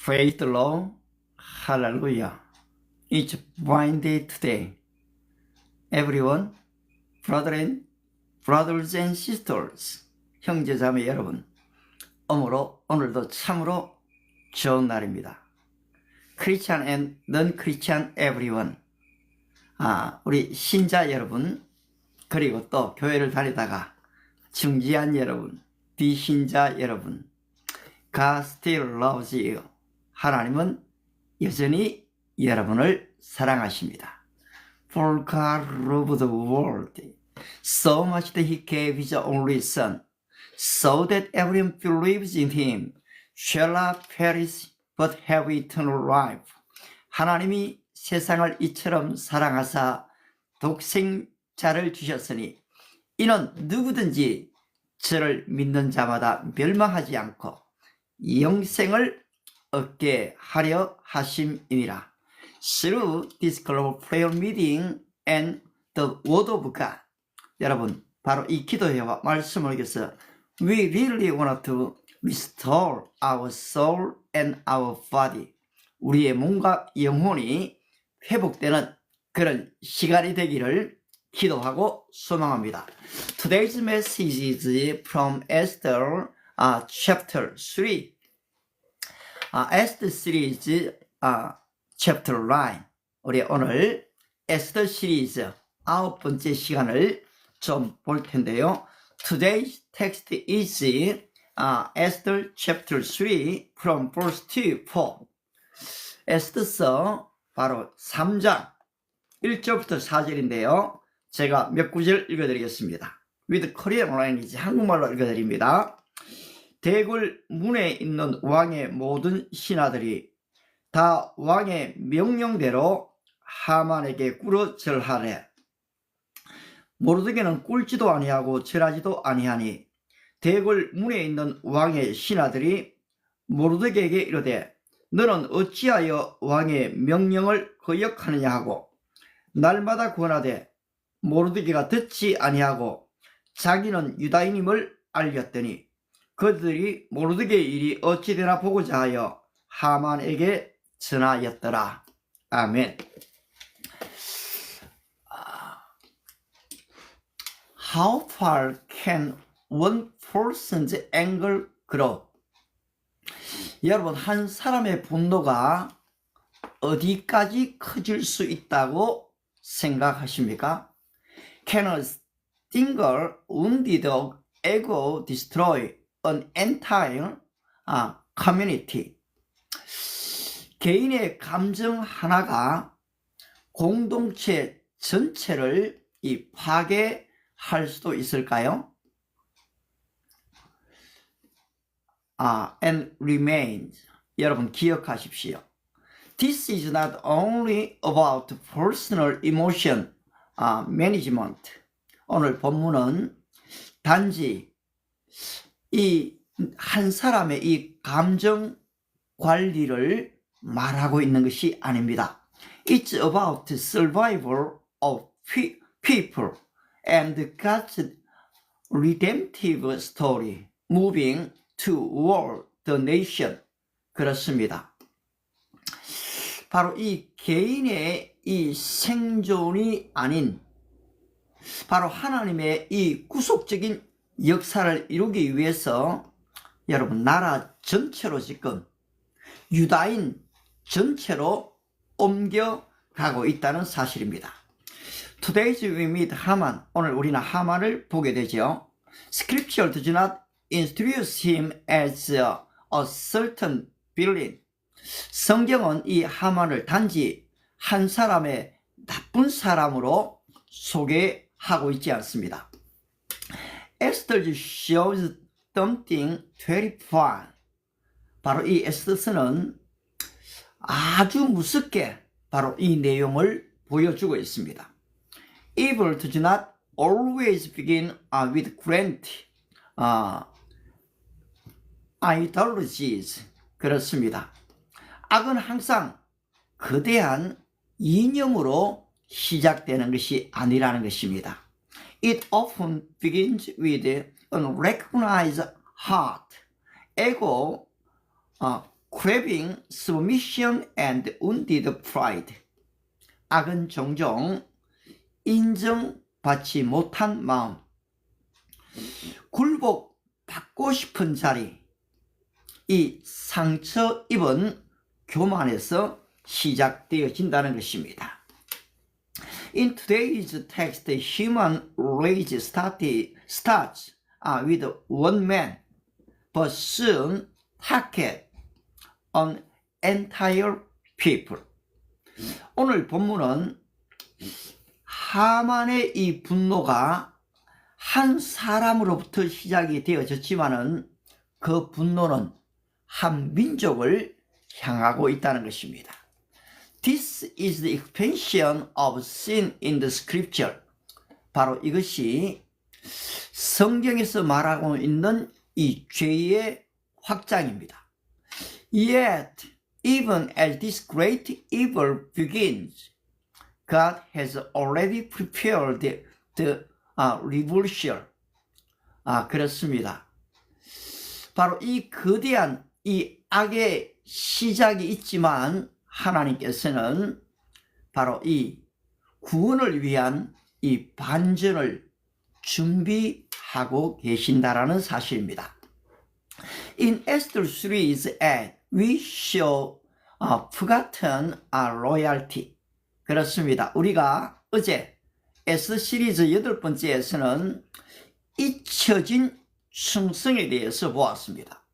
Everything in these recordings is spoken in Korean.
Praise the Lord. Hallelujah. It's Wine Day today. Everyone, brothers and sisters, 형제자매 여러분, 오늘도 참으로 좋은 날입니다. Christian and non-Christian everyone. 우리 신자 여러분, 그리고 또 교회를 다니다가 중지한 여러분, 비신자 여러분, God still loves you. 하나님은 여전히 여러분을 사랑하십니다. For God loved the world so much that He gave His only Son, so that everyone believes in Him shall not perish but have eternal life. 하나님이 세상을 이처럼 사랑하사 독생자를 주셨으니 이는 누구든지 저를 믿는 자마다 멸망하지 않고 영생을 얻게 하려 하심이니라. Through this global prayer meeting and the word of God. 여러분, 바로 이 기도회와 말씀을 위해서 we really want to restore our soul and our body. 우리의 몸과 영혼이 회복되는 그런 시간이 되기를 기도하고 소망합니다. Today's message is from Esther chapter 3. Esther series chapter 9. 우리 오늘 에스더 시리즈 9번째 시간을 좀 볼 텐데요. Today's text is Esther chapter 3 from verse 2 to 4. 에스더서 바로 3장 1절부터 4절인데요. 제가 몇 구절 읽어드리겠습니다. With Korean language, 한국말로 읽어드립니다. 대궐 문에 있는 왕의 모든 신하들이 다 왕의 명령대로 하만에게 꿇어 절하래. 모르드게는 꿇지도 아니하고 절하지도 아니하니 대궐 문에 있는 왕의 신하들이 모르드게에게 이르되 너는 어찌하여 왕의 명령을 거역하느냐 하고 날마다 권하되 모르드게가 듣지 아니하고 자기는 유다인임을 알렸더니 그들이 모르드게의 일이 어찌되나 보고자 하여 하만에게 전하였더라. 아멘. How far can one person's anger grow? 여러분, 한 사람의 분노가 어디까지 커질 수 있다고 생각하십니까? Can a single wounded ego destroy an entire community? 개인의 감정 하나가 공동체 전체를 파괴할 수도 있을까요? And remains. 여러분 기억하십시오. This is not only about personal emotion management. 오늘 본문은 단지 이 한 사람의 이 감정 관리를 말하고 있는 것이 아닙니다. It's about survival of people and God's redemptive story moving toward the nation. 그렇습니다. 바로 이 개인의 이 생존이 아닌 바로 하나님의 이 구속적인 역사를 이루기 위해서 여러분 나라 전체로 지금 유다인 전체로 옮겨가고 있다는 사실입니다. Today's we meet 하만. 오늘 우리는 하만을 보게 되죠. Scripture does not introduce him as a certain villain. 성경은 이 하만을 단지 한 사람의 나쁜 사람으로 소개하고 있지 않습니다. Esther shows something very fun. 바로 이 에스더서는 아주 무섭게 바로 이 내용을 보여주고 있습니다. Evil does not always begin with grand ideologies. 그렇습니다. 악은 항상 거대한 이념으로 시작되는 것이 아니라는 것입니다. It often begins with unrecognized heart, ego, craving submission and wounded pride. 악은 종종 인정받지 못한 마음, 굴복받고 싶은 자리, 이 상처 입은 교만에서 시작되어진다는 것입니다. In today's text, the human race starts with one man, but soon target an entire people. 오늘 본문은 하만의 이 분노가 한 사람으로부터 시작이 되어졌지만은 그 분노는 한 민족을 향하고 있다는 것입니다. This is the expansion of sin in the scripture. 바로 이것이 성경에서 말하고 있는 이 죄의 확장입니다. Yet, even as this great evil begins, God has already prepared the revolution. 그렇습니다. 바로 이 거대한 이 악의 시작이 있지만 하나님께서는 바로 이 구원을 위한 이 반전을 준비하고 계신다라는 사실입니다. In Esther 3's ad, we show forgotten loyalty. 그렇습니다. 우리가 어제 에스더 시리즈 8번째에서는 잊혀진 충성에 대해서 보았습니다.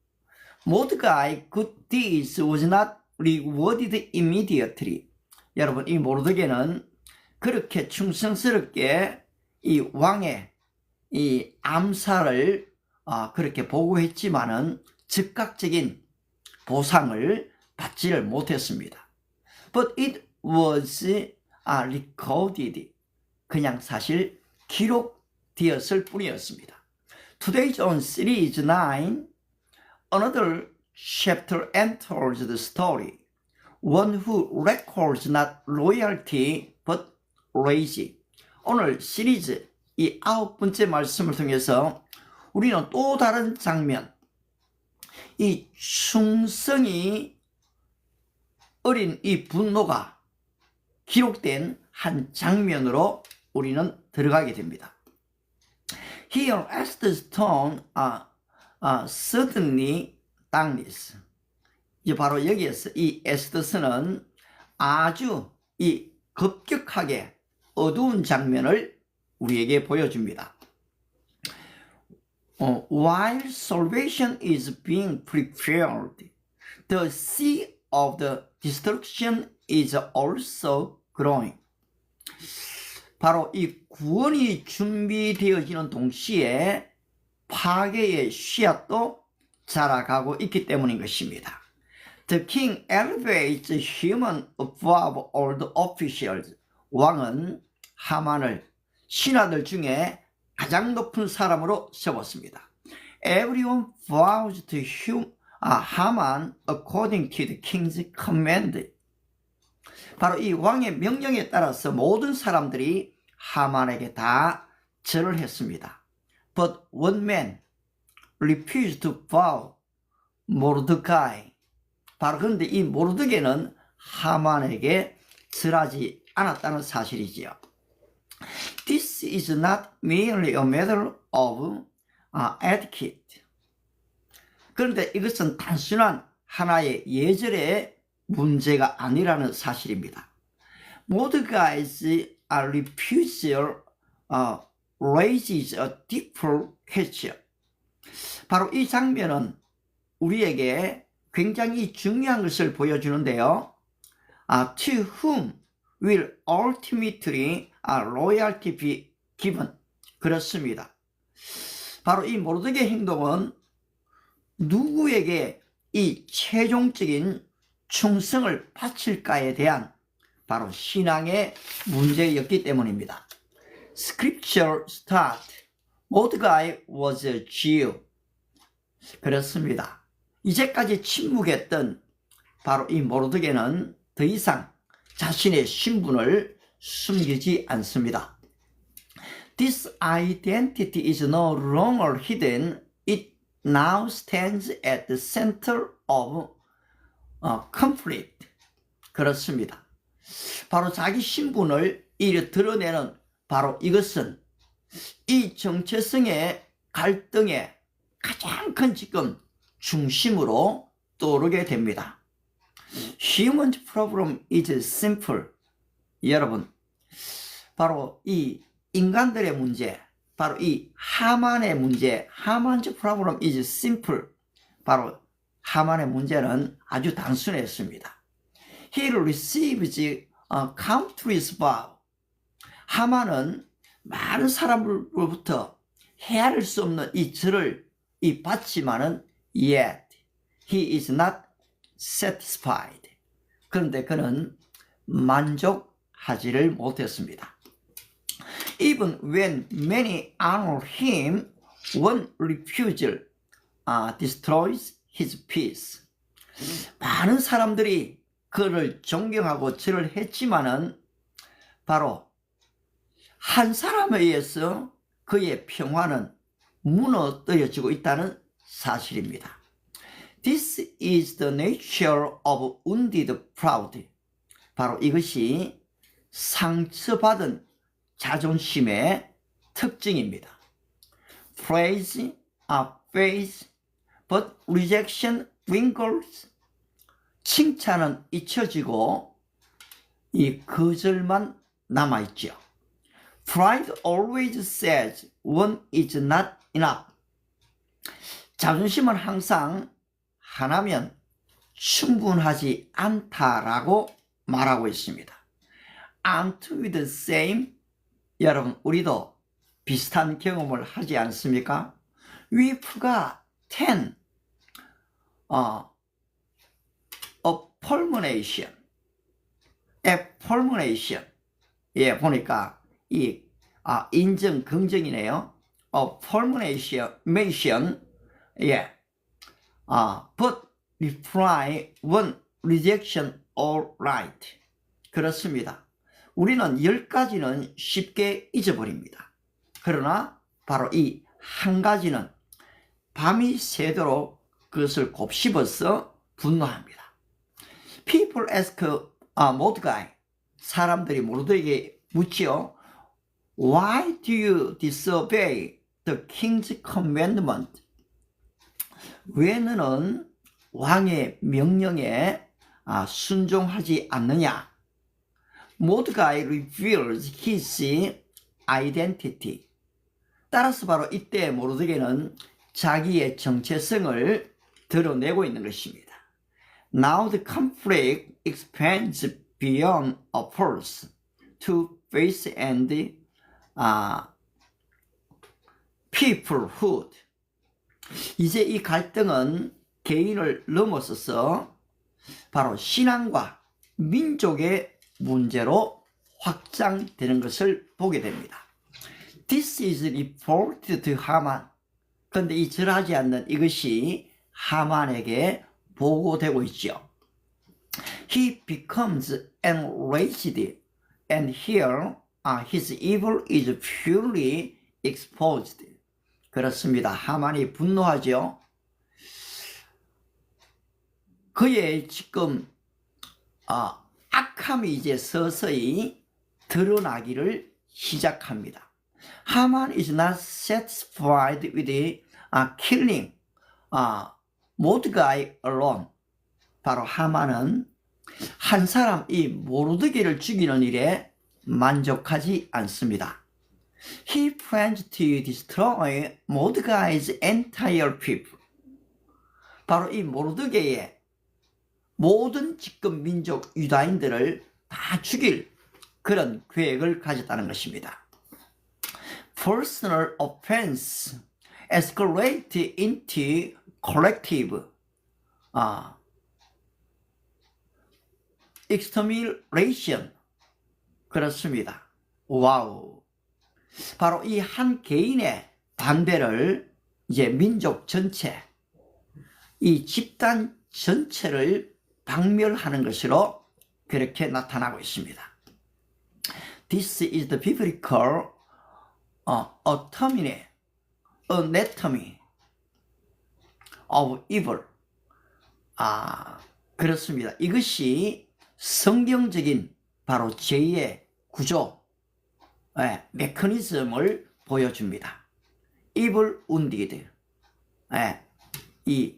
모르드가의 good deeds was not rewarded immediately. 여러분, 이 모르드게는 그렇게 충성스럽게 이 왕의 이 암살을 그렇게 보고했지만은 즉각적인 보상을 받지를 못했습니다. But it was recorded. 그냥 사실 기록되었을 뿐이었습니다. Today's on series 9, another chapter enters the story. One who records not loyalty but rage. 오늘 시리즈 이 9번째 말씀을 통해서 우리는 또 다른 장면, 이 충성이 어린 이 분노가 기록된 한 장면으로 우리는 들어가게 됩니다. Here, Esther's tone suddenly darkness. 이제 바로 여기에서 이 에스더서는 아주 이 급격하게 어두운 장면을 우리에게 보여줍니다. While salvation is being prepared, the sea of the destruction is also growing. 바로 이 구원이 준비되어지는 동시에 파괴의 씨앗도 자라가고 있기 때문인 것입니다. The king elevates human above all the officials. 왕은 하만을 신하들 중에 가장 높은 사람으로 세웠습니다. Everyone vows to Haman according to the king's command. 바로 이 왕의 명령에 따라서 모든 사람들이 하만에게 다 절을 했습니다. But one man refused to bow, 모르드가이. 바로 그런데 이 모르드게는 하만에게 절하지 않았다는 사실이지요. This is not merely a matter of etiquette. 그런데 이것은 단순한 하나의 예절의 문제가 아니라는 사실입니다. 모르드가이's refusal raises a deeper question. 바로 이 장면은 우리에게 굉장히 중요한 것을 보여주는데요. To whom will ultimately loyalty be given? 그렇습니다. 바로 이 모르드게 행동은 누구에게 이 최종적인 충성을 바칠까에 대한 바로 신앙의 문제였기 때문입니다. Scripture start. Mordecai was a Jew. 그렇습니다. 이제까지 침묵했던 바로 이 모르드게는 더 이상 자신의 신분을 숨기지 않습니다. This identity is no longer hidden. It now stands at the center of conflict. 그렇습니다. 바로 자기 신분을 이래 드러내는 바로 이것은 이 정체성의 갈등의 가장 큰 지금 중심으로 떠오르게 됩니다. Human problem is simple. 여러분, 바로 이 인간들의 문제, 바로 이 하만의 문제, 하만's problem is simple. 바로 하만의 문제는 아주 단순했습니다. He receives countless vows. 하만은 많은 사람으로부터 헤아릴 수 없는 이 절을 받지만은 yet he is not satisfied. 그런데 그는 만족하지를 못했습니다. Even when many honor him, one refusal destroys his peace. 많은 사람들이 그를 존경하고 절을 했지만은 바로 한 사람에 의해서 그의 평화는 무너뜨려지고 있다는 사실입니다. This is the nature of wounded pride. 바로 이것이 상처받은 자존심의 특징입니다. Praise, faith, but rejection wrinkles. 칭찬은 잊혀지고 이 거절만 남아있죠. Pride always says one is not enough. 자존심은 항상 하나면 충분하지 않다라고 말하고 있습니다. Aren't we the same? 여러분, 우리도 비슷한 경험을 하지 않습니까? We forgot 10 fulmination. fulmination. 예, 보니까 이 인정 긍정이네요. fulmination. 예. but reply one rejection all right. 그렇습니다. 우리는 10가지는 쉽게 잊어버립니다. 그러나 바로 이 한 가지는 밤이 새도록 그것을 곱씹어서 분노합니다. People ask 모드가이, 사람들이 모르드에게 묻지요. Why do you disobey the king's commandment? 왜 너는 왕의 명령에 순종하지 않느냐? 모드가이 reveals his identity. 따라서 바로 이때 모르드게는 자기의 정체성을 드러내고 있는 것입니다. Now the conflict expands beyond a pulse to faith and peoplehood. 이제 이 갈등은 개인을 넘어서서 바로 신앙과 민족의 문제로 확장되는 것을 보게 됩니다. This is reported to Haman. 그런데 이 절하지 않는 이것이 하만에게 보고되고 있죠. He becomes enraged and here his evil is purely exposed. 그렇습니다. 하만이 분노하죠. 그의 지금 악함이 이제 서서히 드러나기를 시작합니다. Haman is not satisfied with killing Mordecai alone. 바로 하만은 한 사람 이 모르드게를 죽이는 일에 만족하지 않습니다. He plans to destroy Mordecai's entire people. 바로 이 모르드게의 모든 지금 민족 유다인들을 다 죽일 그런 계획을 가졌다는 것입니다. Personal offense escalate into collective extermination. 그렇습니다. 와우. 바로 이 한 개인의 반대를 이제 민족 전체, 이 집단 전체를 박멸하는 것으로 그렇게 나타나고 있습니다. This is the biblical anatomy of evil. 그렇습니다. 이것이 성경적인 바로 죄의 구조, 메커니즘을 보여줍니다. evil wounded, 이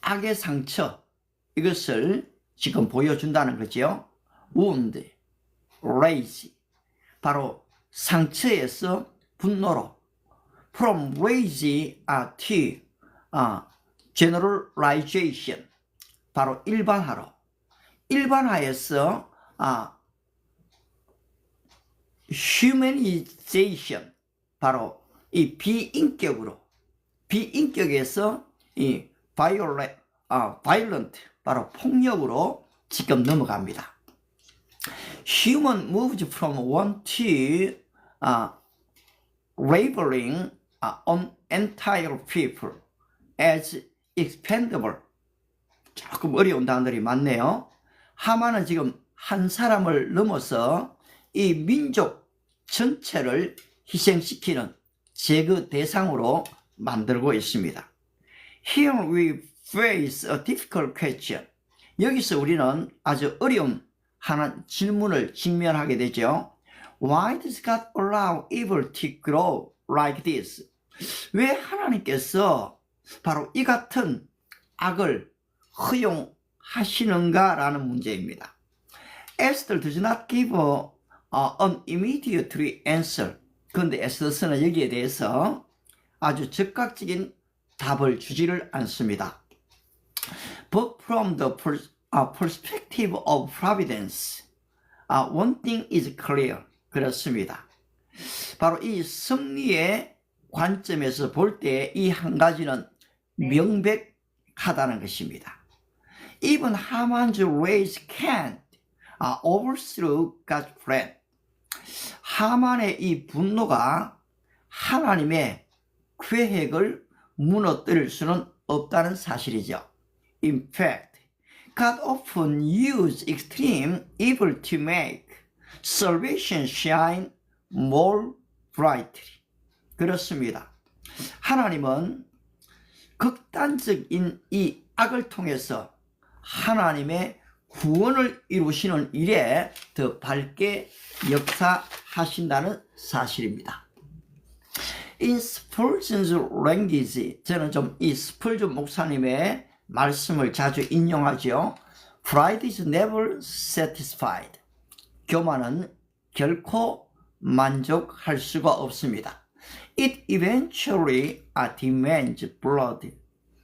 악의 상처, 이것을 지금 보여준다는 거죠. wound, rage, 바로 상처에서 분노로, from rage to generalization, 바로 일반화로, 일반화에서 humanization, 바로 이 비인격으로, 비인격에서 이 violent, 바로 폭력으로 지금 넘어갑니다. Human moves from one to labeling on entire people as expendable. 조금 어려운 단어들이 많네요. 하만은 지금 한 사람을 넘어서 이 민족 전체를 희생시키는 제거 대상으로 만들고 있습니다. Here we face a difficult question. 여기서 우리는 아주 어려운 하나 질문을 직면하게 되죠. Why does God allow evil to grow like this? 왜 하나님께서 바로 이 같은 악을 허용하시는가 라는 문제입니다. Esther does not give an immediate answer. 그런데 에스더서는 여기에 대해서 아주 즉각적인 답을 주지를 않습니다. But from the perspective of providence, one thing is clear. 그렇습니다. 바로 이 섭리의 관점에서 볼 때 이 한 가지는 명백하다는 것입니다. Even Haman's rage can't overthrow God's plan. 하만의 이 분노가 하나님의 계획을 무너뜨릴 수는 없다는 사실이죠. In fact, God often uses extreme evil to make salvation shine more brightly. 그렇습니다. 하나님은 극단적인 이 악을 통해서 하나님의 구원을 이루시는 일에 더 밝게 역사하신다는 사실입니다. In Spurgeon's language, 저는 좀 이 스펄전 목사님의 말씀을 자주 인용하죠. Pride is never satisfied. 교만은 결코 만족할 수가 없습니다. It eventually demands blood.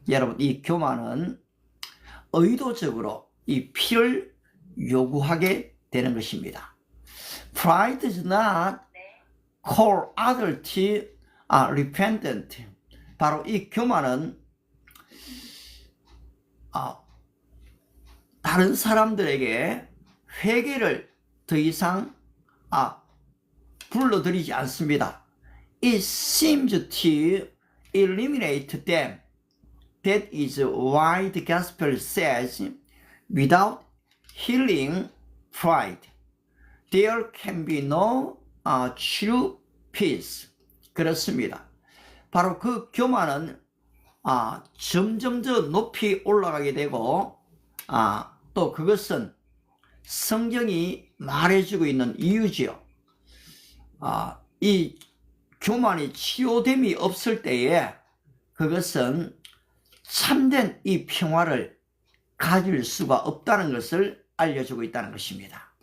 여러분, 이 교만은 의도적으로 이 피를 요구하게 되는 것입니다. Pride does not call others to repentant. 바로 이 교만은 다른 사람들에게 회개를 더 이상 불러들이지 않습니다. It seems to eliminate them. That is why the gospel says, without healing pride, there can be no true peace. 그렇습니다. 바로 그 교만은 점점 더 높이 올라가게 되고 또 그것은 성경이 말해주고 있는 이유지요. 이 교만이 치유됨이 없을 때에 그것은 참된 이 평화를 가질 수가 없다는 것을 알려주고 있다는 것입니다.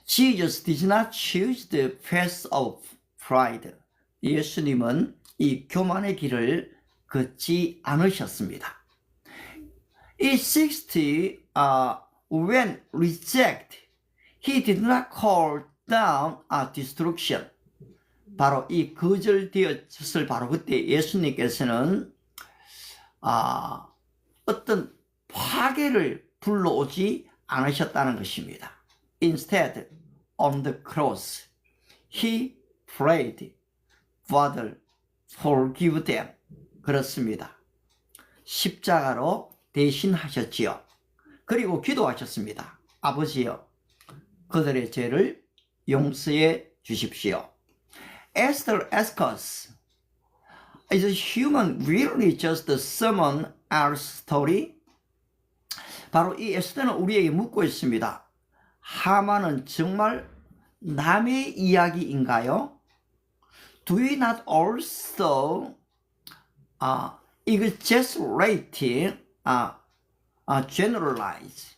Jesus did not choose the path of pride. 예수님은 이 교만의 길을 걷지 않으셨습니다. It seeks to, when reject, he did not call down destruction. 바로 이 거절되었을 바로 그때 예수님께서는 어떤 파괴를 불러오지 않으셨다는 것입니다. Instead, on the cross, he prayed, Father, forgive them. 그렇습니다. 십자가로 대신하셨지요. 그리고 기도하셨습니다. 아버지여, 그들의 죄를 용서해 주십시오. Esther asks, is a human really just someone else's story? 바로 이 에스더는 우리에게 묻고 있습니다. 하만은 정말 남의 이야기인가요? Do we not also exaggerate, generalize,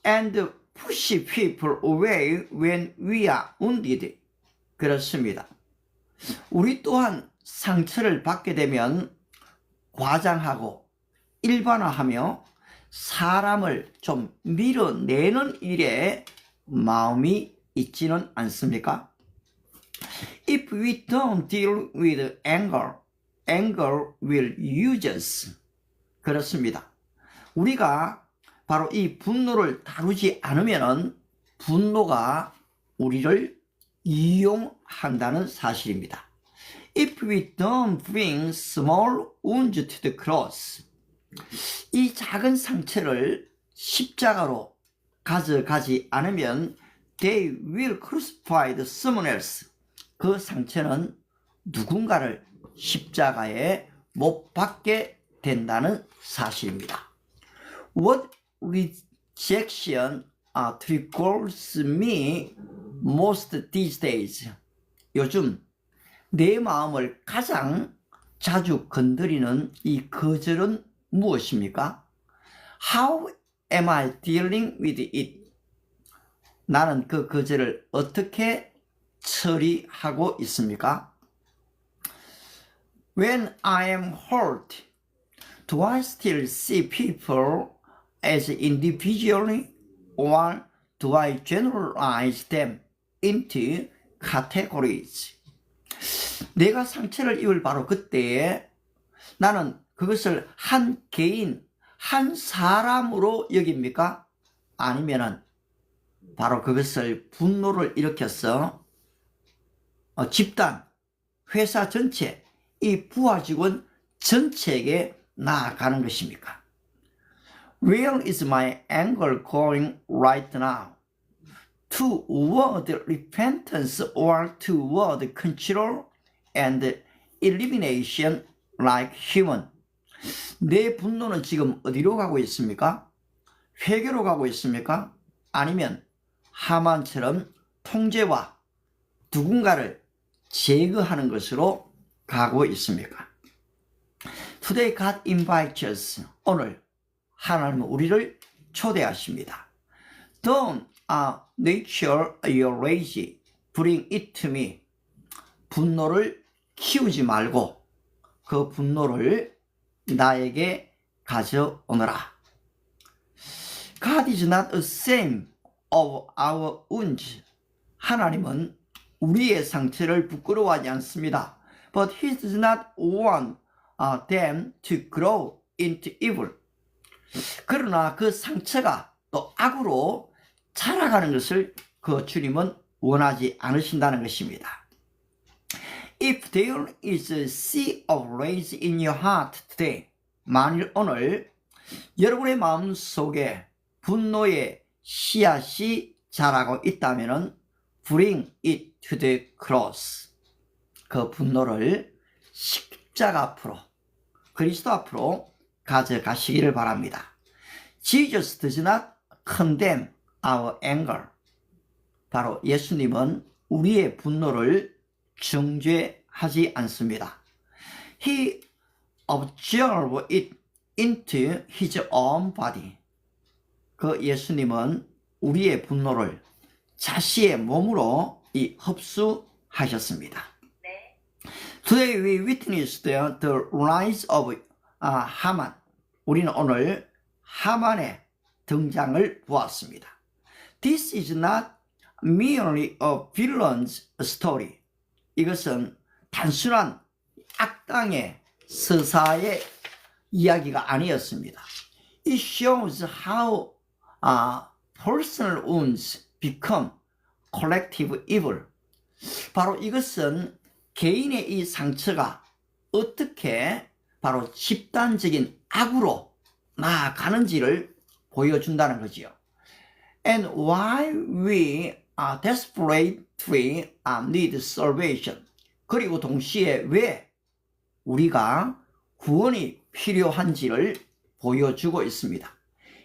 and push people away when we are wounded? 그렇습니다. 우리 또한 상처를 받게 되면 과장하고 일반화하며 사람을 좀 밀어내는 일에 마음이 있지는 않습니까? If we don't deal with anger, anger will use us. 그렇습니다. 우리가 바로 이 분노를 다루지 않으면 분노가 우리를 이용한다는 사실입니다. If we don't bring small wounds to the cross, 이 작은 상처를 십자가로 가져가지 않으면 they will crucify someone else. 그 상처는 누군가를 십자가에 못 박게 된다는 사실입니다. What rejection triggers me most these days? 요즘 내 마음을 가장 자주 건드리는 이 거절은 무엇입니까? How am I dealing with it? 나는 그 거절을 어떻게 처리하고 있습니까? When I am hurt, do I still see people as individually, or do I generalize them into categories? 내가 상처를 입을 바로 그때에 나는 그것을 한 개인, 한 사람으로 여깁니까? 아니면은 바로 그것을 분노를 일으켜서 집단, 회사 전체, 이 부하 직원 전체에게 나아가는 것입니까? Where is my anger going right now? Toward repentance or toward control and elimination like human? 내 분노는 지금 어디로 가고 있습니까? 회개로 가고 있습니까? 아니면 하만처럼 통제와 누군가를 제거하는 것으로 가고 있습니까? Today God invites us. 오늘 하나님은 우리를 초대하십니다. Don't nurture your rage. Bring it to me. 분노를 키우지 말고 그 분노를 나에게 가져오너라. God is not ashamed of our wounds. 하나님은 우리의 상처를 부끄러워하지 않습니다. But He does not want them to grow into evil. 그러나 그 상처가 또 악으로 자라가는 것을 그 주님은 원하지 않으신다는 것입니다. If there is a sea of rage in your heart today, 만일 오늘 여러분의 마음 속에 분노의 씨앗이 자라고 있다면 bring it to the cross. 그 분노를 십자가 앞으로, 그리스도 앞으로 가져가시기를 바랍니다. Jesus does not condemn our anger. 바로 예수님은 우리의 분노를 정죄하지 않습니다. He absorbed it into his own body. 그 예수님은 우리의 분노를 자신의 몸으로 흡수하셨습니다. Today we witnessed the rise of 하만. 우리는 오늘 하만의 등장을 보았습니다. This is not merely a villain's story. 이것은 단순한 악당의 서사의 이야기가 아니었습니다. It shows how personal wounds become collective evil. 바로 이것은 개인의 이 상처가 어떻게 바로 집단적인 악으로 나아가는지를 보여준다는 거지요. And why we desperately need salvation. 그리고 동시에 왜 우리가 구원이 필요한지를 보여주고 있습니다.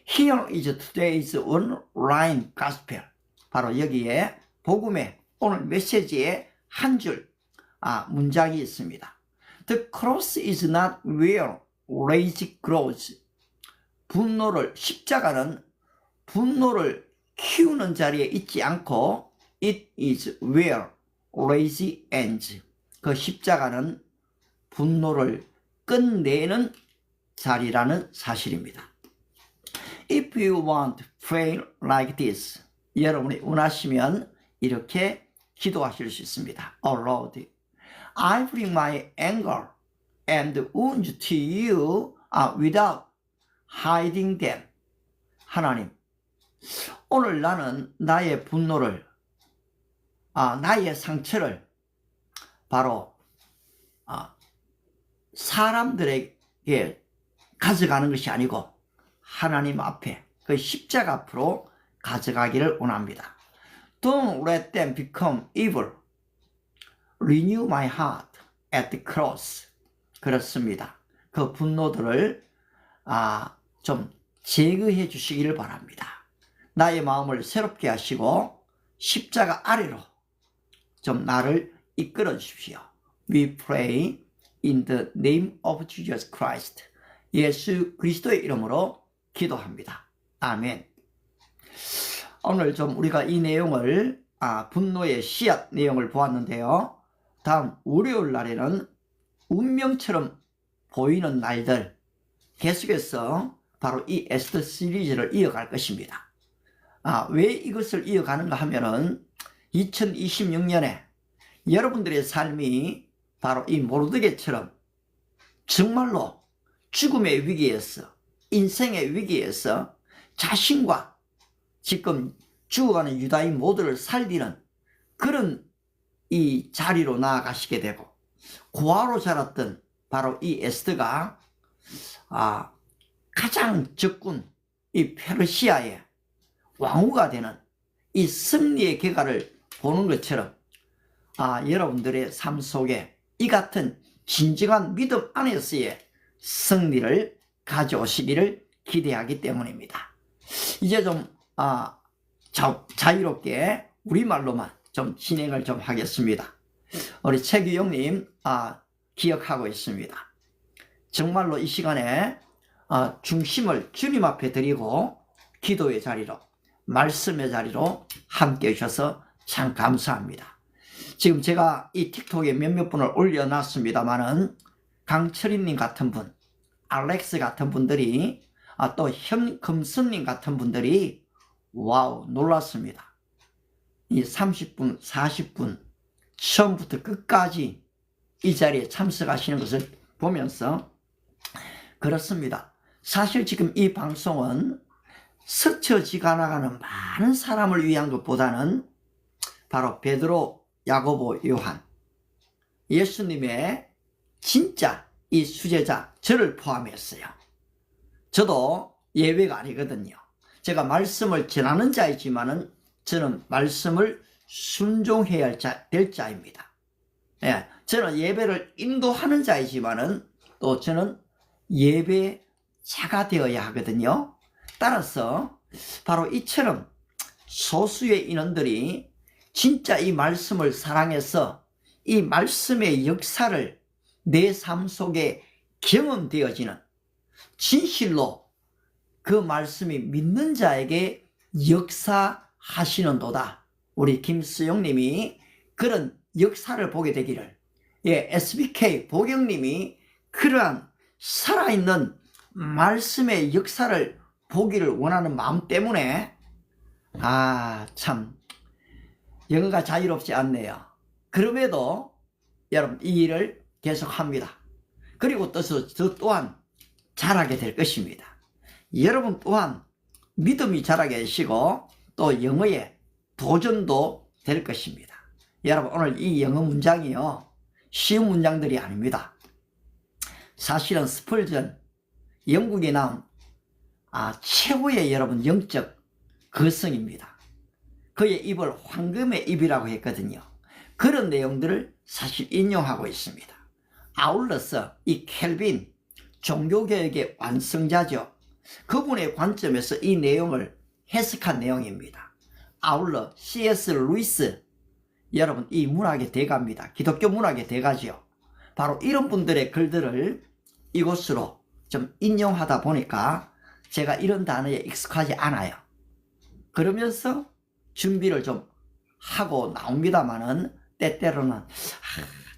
Here is today's online gospel. 바로 여기에 복음의 오늘 메시지의 한 줄 문장이 있습니다. The cross is not where rage grows. 십자가는 분노를 키우는 자리에 있지 않고 it is where rage ends. 그 십자가는 분노를 끝내는 자리라는 사실입니다. If you want to pray like this, 여러분이 원하시면 이렇게 기도하실 수 있습니다. Oh Lord, I bring my anger and wounds to you without hiding them. 하나님, 오늘 나는 나의 분노를, 나의 상처를 바로 사람들에게 가져가는 것이 아니고 하나님 앞에 그 십자가 앞으로 가져가기를 원합니다. Don't let them become evil. Renew my heart at the cross. 그렇습니다. 그 분노들을 좀 제거해 주시기를 바랍니다. 나의 마음을 새롭게 하시고 십자가 아래로 좀 나를 이끌어 주십시오. We pray in the name of Jesus Christ. 예수 그리스도의 이름으로 기도합니다. 아멘. 오늘 좀 우리가 이 내용을 분노의 씨앗 내용을 보았는데요. 다음 월요일 날에는 운명처럼 보이는 날들 계속해서 바로 이 에스더 시리즈를 이어갈 것입니다. 왜 이것을 이어가는가 하면은 2026년에 여러분들의 삶이 바로 이 모르드게처럼 정말로 죽음의 위기에서 인생의 위기에서 자신과 지금 죽어가는 유다인 모두를 살리는 그런 이 자리로 나아가시게 되고 고아로 자랐던 바로 이 에스더가 가장 적군 이 페르시아의 왕후가 되는 이 승리의 결과를 보는 것처럼 여러분들의 삶 속에 이 같은 진정한 믿음 안에서의 승리를 가져오시기를 기대하기 때문입니다. 이제 좀 자유롭게 우리말로만 좀 진행을 좀 하겠습니다. 우리 최규영님 기억하고 있습니다. 정말로 이 시간에 중심을 주님 앞에 드리고 기도의 자리로 말씀의 자리로 함께 해주셔서 참 감사합니다. 지금 제가 이 틱톡에 몇몇 분을 올려놨습니다만은 강철인님 같은 분, 알렉스 같은 분들이 또 현금수님 같은 분들이 와우 놀랐습니다. 이 30분, 40분 처음부터 끝까지 이 자리에 참석하시는 것을 보면서 그렇습니다. 사실 지금 이 방송은 스쳐지가 나가는 많은 사람을 위한 것보다는 바로 베드로, 야고보, 요한, 예수님의 진짜 이 수제자 저를 포함했어요. 저도 예외가 아니거든요. 제가 말씀을 전하는 자이지만은 저는 말씀을 순종해야 될 자입니다. 예, 저는 예배를 인도하는 자이지만은 또 저는 예배자가 되어야 하거든요. 따라서 바로 이처럼 소수의 인원들이 진짜 이 말씀을 사랑해서 이 말씀의 역사를 내 삶 속에 경험되어지는 진실로 그 말씀이 믿는 자에게 역사하시는도다. 우리 김수영님이 그런 역사를 보게 되기를, SBK 보경님이 그러한 살아있는 말씀의 역사를 보기를 원하는 마음 때문에 참 영어가 자유롭지 않네요. 그럼에도 여러분 이 일을 계속합니다. 그리고 저 또한 자라게 될 것입니다. 여러분 또한 믿음이 자라게 되시고 또 영어의 도전도 될 것입니다. 여러분 오늘 이 영어 문장이요 쉬운 문장들이 아닙니다. 사실은 스펄전 영국에 나온 최고의 여러분 영적 거성입니다. 그의 입을 황금의 입이라고 했거든요. 그런 내용들을 사실 인용하고 있습니다. 아울러서 이 켈빈 종교개혁의 완성자죠. 그분의 관점에서 이 내용을 해석한 내용입니다. 아울러 C.S. 루이스, 여러분 이 문학의 대가입니다. 기독교 문학의 대가지요. 바로 이런 분들의 글들을 이곳으로 좀 인용하다 보니까 제가 이런 단어에 익숙하지 않아요. 그러면서 준비를 좀 하고 나옵니다만은 때때로는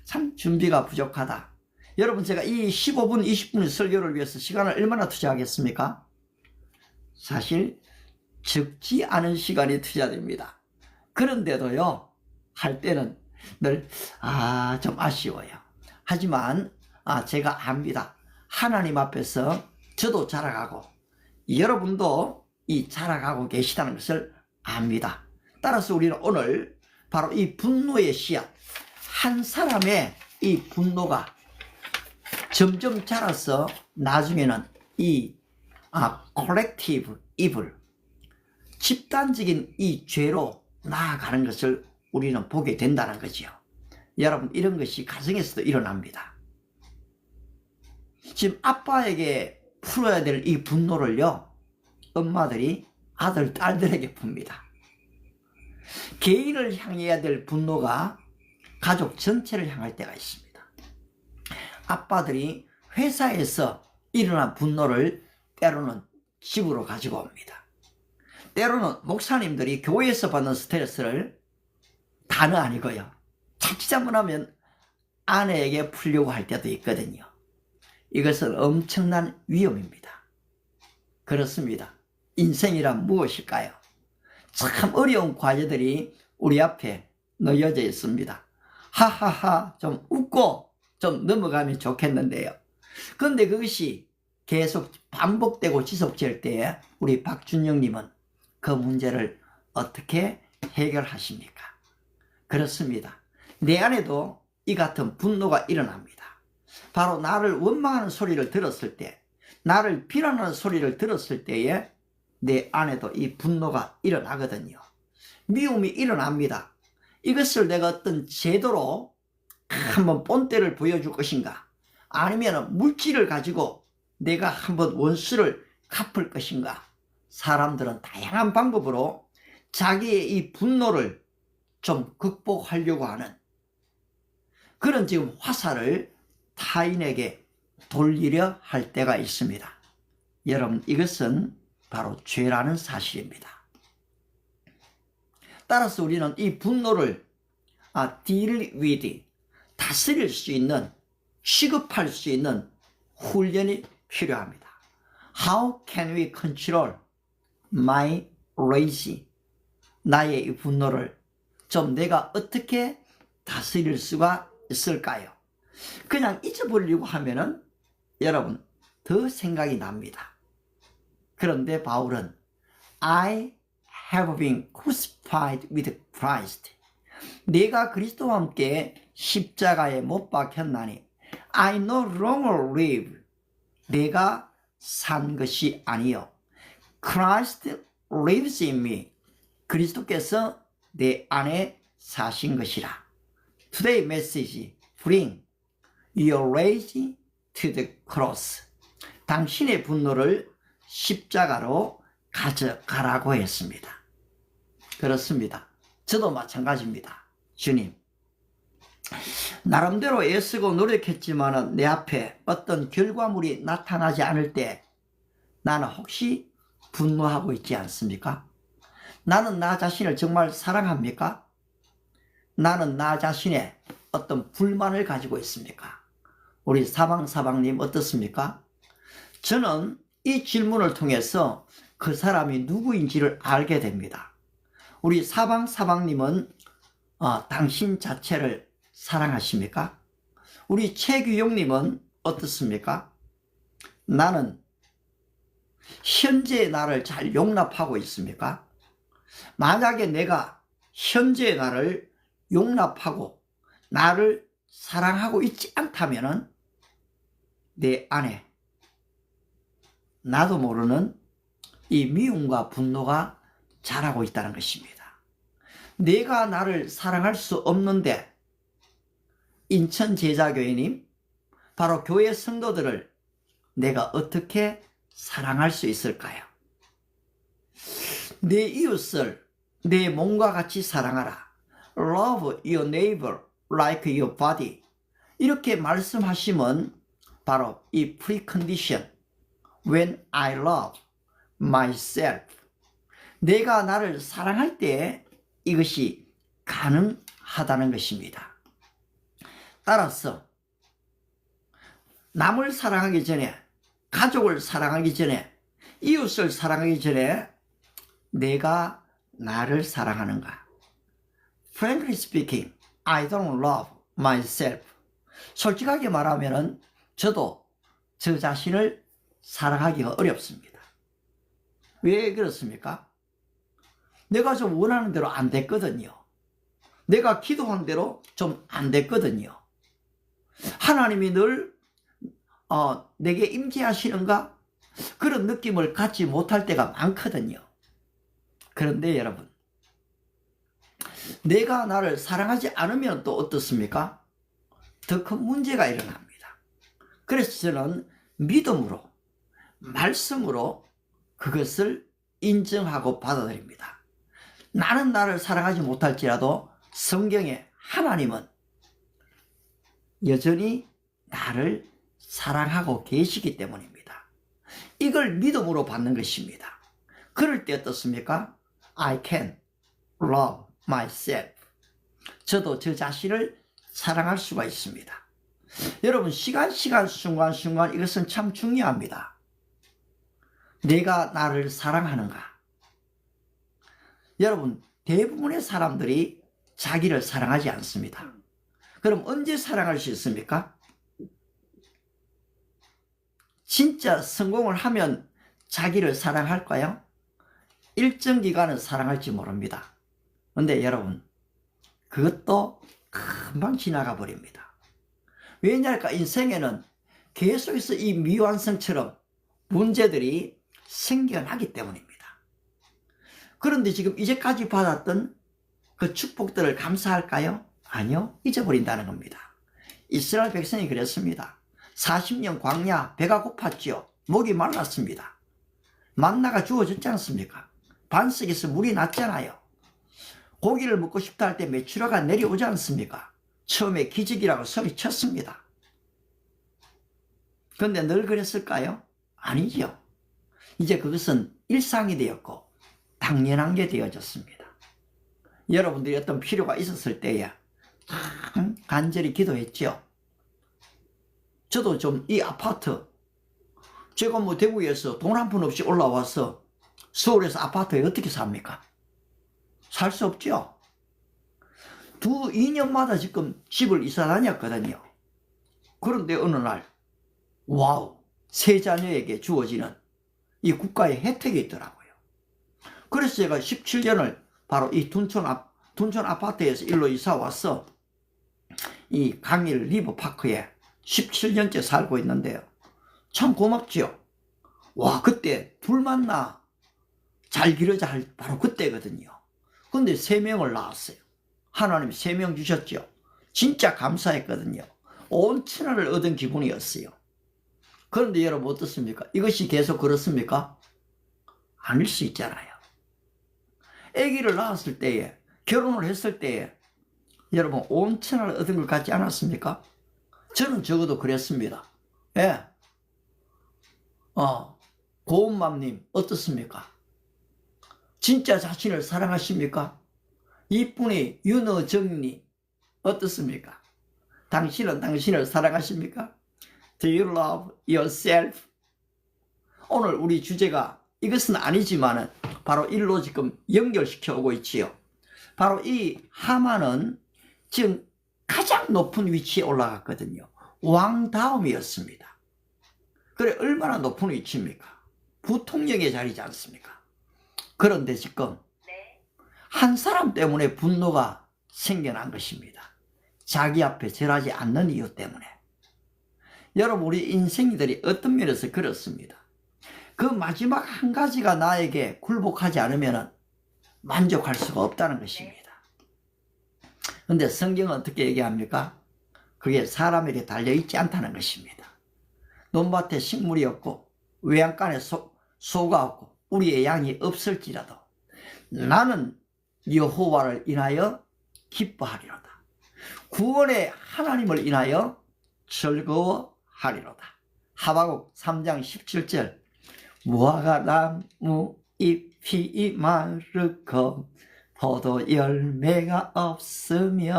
참 준비가 부족하다. 여러분 제가 이 15분 20분 설교를 위해서 시간을 얼마나 투자하겠습니까? 사실 적지 않은 시간이 투자됩니다. 그런데도요 할 때는 늘 좀 아쉬워요. 하지만 제가 압니다. 하나님 앞에서 저도 자라가고 여러분도 이 자라가고 계시다는 것을 압니다. 따라서 우리는 오늘 바로 이 분노의 씨앗, 한 사람의 이 분노가 점점 자라서 나중에는 이 collective evil, 집단적인 이 죄로 나아가는 것을 우리는 보게 된다는 거죠. 여러분 이런 것이 가정에서도 일어납니다. 지금 아빠에게 풀어야 될 이 분노를요 엄마들이 아들 딸들에게 풉니다. 개인을 향해야 될 분노가 가족 전체를 향할 때가 있습니다. 아빠들이 회사에서 일어난 분노를 때로는 집으로 가지고 옵니다. 때로는 목사님들이 교회에서 받는 스트레스를 다는 아니고요 자칫 잘못하면 아내에게 풀려고 할 때도 있거든요. 이것은 엄청난 위험입니다. 그렇습니다. 인생이란 무엇일까요? 참 어려운 과제들이 우리 앞에 놓여져 있습니다. 하하하 좀 웃고 좀 넘어가면 좋겠는데요. 그런데 그것이 계속 반복되고 지속될 때에 우리 박준영님은 그 문제를 어떻게 해결하십니까? 그렇습니다. 내 안에도 이 같은 분노가 일어납니다. 바로 나를 원망하는 소리를 들었을 때, 나를 비난하는 소리를 들었을 때에 내 안에도 이 분노가 일어나거든요. 미움이 일어납니다. 이것을 내가 어떤 제도로 한번 본때를 보여줄 것인가, 아니면 물질을 가지고 내가 한번 원수를 갚을 것인가. 사람들은 다양한 방법으로 자기의 이 분노를 좀 극복하려고 하는 그런 지금 화살을 타인에게 돌리려 할 때가 있습니다. 여러분 이것은 바로 죄라는 사실입니다. 따라서 우리는 이 분노를 deal with, 다스릴 수 있는, 취급할 수 있는 훈련이 필요합니다. How can we control my rage? 나의 이 분노를 좀 내가 어떻게 다스릴 수가 있을까요? 그냥 잊어버리려고 하면은 여러분 더 생각이 납니다. 그런데 바울은 I have been crucified with Christ. 내가 그리스도와 함께 십자가에 못 박혔나니 I no longer live. 내가 산 것이 아니요 Christ lives in me. 그리스도께서 내 안에 사신 것이라. Today message, bring your rage to the cross. 당신의 분노를 십자가로 가져가라고 했습니다. 그렇습니다. 저도 마찬가지입니다. 주님, 나름대로 애쓰고 노력했지만 내 앞에 어떤 결과물이 나타나지 않을 때 나는 혹시 분노하고 있지 않습니까? 나는 나 자신을 정말 사랑합니까? 나는 나 자신의 어떤 불만을 가지고 있습니까? 우리 사방님 어떻습니까? 저는 이 질문을 통해서 그 사람이 누구인지를 알게 됩니다. 우리 사방님은 당신 자체를 사랑하십니까? 우리 최규용님은 어떻습니까? 나는 현재의 나를 잘 용납하고 있습니까? 만약에 내가 현재의 나를 용납하고 나를 사랑하고 있지 않다면 내 안에 나도 모르는 이 미움과 분노가 자라고 있다는 것입니다. 내가 나를 사랑할 수 없는데 인천 제자교회님, 바로 교회 성도들을 내가 어떻게 사랑할 수 있을까요? 내 이웃을 내 몸과 같이 사랑하라. Love your neighbor like your body. 이렇게 말씀하시면 바로 이 precondition, when I love myself, 내가 나를 사랑할 때 이것이 가능하다는 것입니다. 따라서 남을 사랑하기 전에, 가족을 사랑하기 전에, 이웃을 사랑하기 전에 내가 나를 사랑하는가? Frankly speaking, I don't love myself. 솔직하게 말하면 저도 저 자신을 사랑하기가 어렵습니다. 왜 그렇습니까? 내가 좀 원하는 대로 안 됐거든요. 내가 기도한 대로 좀 안 됐거든요. 하나님이 늘 내게 임재하시는가? 그런 느낌을 갖지 못할 때가 많거든요. 그런데 여러분, 내가 나를 사랑하지 않으면 또 어떻습니까? 더 큰 문제가 일어납니다. 그래서 저는 믿음으로, 말씀으로 그것을 인정하고 받아들입니다. 나는 나를 사랑하지 못할지라도 성경에 하나님은 여전히 나를 사랑하고 계시기 때문입니다. 이걸 믿음으로 받는 것입니다. 그럴 때 어떻습니까? I can love myself. 저도 저 자신을 사랑할 수가 있습니다. 여러분, 시간, 순간 이것은 참 중요합니다. 내가 나를 사랑하는가? 여러분, 대부분의 사람들이 자기를 사랑하지 않습니다. 그럼 언제 사랑할 수 있습니까? 진짜 성공을 하면 자기를 사랑할까요? 일정 기간은 사랑할지 모릅니다. 근데 여러분, 그것도 금방 지나가 버립니다. 왜냐할까? 인생에는 계속해서 이 미완성처럼 문제들이 생겨나기 때문입니다. 그런데 지금 이제까지 받았던 그 축복들을 감사할까요? 아니요, 잊어버린다는 겁니다. 이스라엘 백성이 그랬습니다. 40년 광야, 배가 고팠지요. 목이 말랐습니다. 만나가 주어졌지 않습니까? 반석에서 물이 났잖아요. 고기를 먹고 싶다 할 때 메추라가 내려오지 않습니까? 처음에 기적이라고 소리쳤습니다. 그런데 늘 그랬을까요? 아니죠. 이제 그것은 일상이 되었고 당연한 게 되어졌습니다. 여러분들이 어떤 필요가 있었을 때에 간절히 기도했죠. 저도 좀 이 아파트, 제가 뭐 대구에서 돈 한 푼 없이 올라와서 서울에서 아파트에 어떻게 삽니까? 살 수 없죠. 2년마다 지금 집을 이사 다녔거든요. 그런데 어느 날 와우, 세 자녀에게 주어지는 이 국가의 혜택이 있더라고요. 그래서 제가 17년을 바로 이 둔촌 아파트에서 일로 이사 와서 이 강일 리버파크에 17년째 살고 있는데요. 참 고맙지요. 와, 그때 둘 만나 잘 기르자 할 바로 그때거든요. 근데 3명을 낳았어요. 하나님 3명 주셨죠. 진짜 감사했거든요. 온 천하를 얻은 기분이었어요. 그런데 여러분 어떻습니까? 이것이 계속 그렇습니까? 아닐 수 있잖아요. 아기를 낳았을 때에, 결혼을 했을 때에 여러분 온 천하를 얻은 것 같지 않았습니까? 저는 적어도 그랬습니다. 예. 고운맘님 어떻습니까? 진짜 자신을 사랑하십니까? 이쁜이 윤어정님 어떻습니까? 당신은 당신을 사랑하십니까? Do you love yourself? 오늘 우리 주제가 이것은 아니지만은 바로 일로 지금 연결시켜 오고 있지요. 바로 이 하만은 지금 가장 높은 위치에 올라갔거든요. 왕 다음이었습니다. 그래, 얼마나 높은 위치입니까? 부통령의 자리지 않습니까? 그런데 지금 한 사람 때문에 분노가 생겨난 것입니다. 자기 앞에 절하지 않는 이유 때문에. 여러분, 우리 인생들이 어떤 면에서 그렇습니다. 그 마지막 한 가지가 나에게 굴복하지 않으면 만족할 수가 없다는 것입니다. 그런데 성경은 어떻게 얘기합니까? 그게 사람에게 달려있지 않다는 것입니다. 논밭에 식물이 없고 외양간에 소가 없고 우리의 양이 없을지라도 나는 여호와를 인하여 기뻐하리로다. 구원의 하나님을 인하여 즐거워하리로다. 하박국 3장 17절 무화과 나무 잎이 마르고 포도 열매가 없으면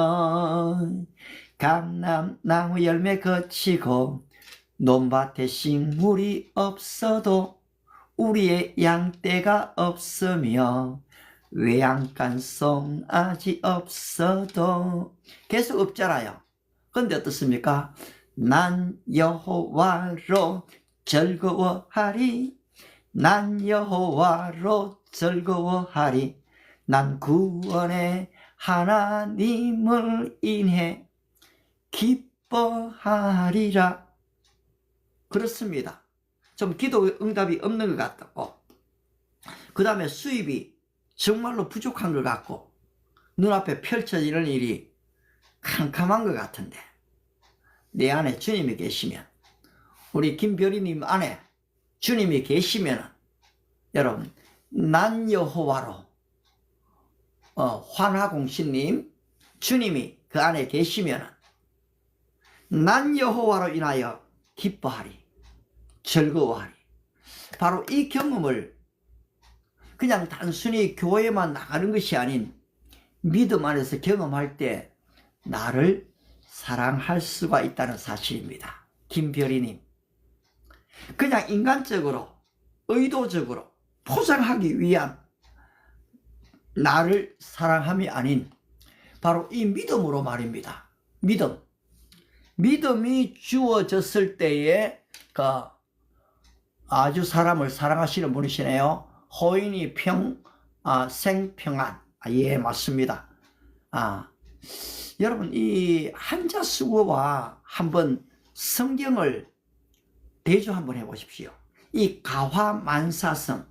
감람나무 열매 거치고 논밭에 식물이 없어도 우리의 양떼가 없으며 외양간 송아지 없어도 계속 없잖아요. 근데 어떻습니까? 난 여호와로 즐거워하리. 난 여호와로 즐거워하리. 난 구원의 하나님을 인해 기뻐하리라. 그렇습니다. 좀 기도 응답이 없는 것 같고, 그 다음에 수입이 정말로 부족한 것 같고, 눈앞에 펼쳐지는 일이 캄캄한 것 같은데, 내 안에 주님이 계시면, 우리 김별이님 안에 주님이 계시면, 여러분, 난 여호와로, 환하공신님, 주님이 그 안에 계시면, 난 여호와로 인하여 기뻐하리, 즐거워하리. 바로 이 경험을 그냥 단순히 교회만 나가는 것이 아닌 믿음 안에서 경험할 때 나를 사랑할 수가 있다는 사실입니다. 김별이님, 그냥 인간적으로 의도적으로 포장하기 위한 나를 사랑함이 아닌 바로 이 믿음으로 말입니다. 믿음이 주어졌을 때에 아주 사람을 사랑하시는 분이시네요. 호인이 생평안. 예, 맞습니다. 여러분, 이 한자수어와 한번 성경을 대조 한번 해보십시오. 이 가화만사성,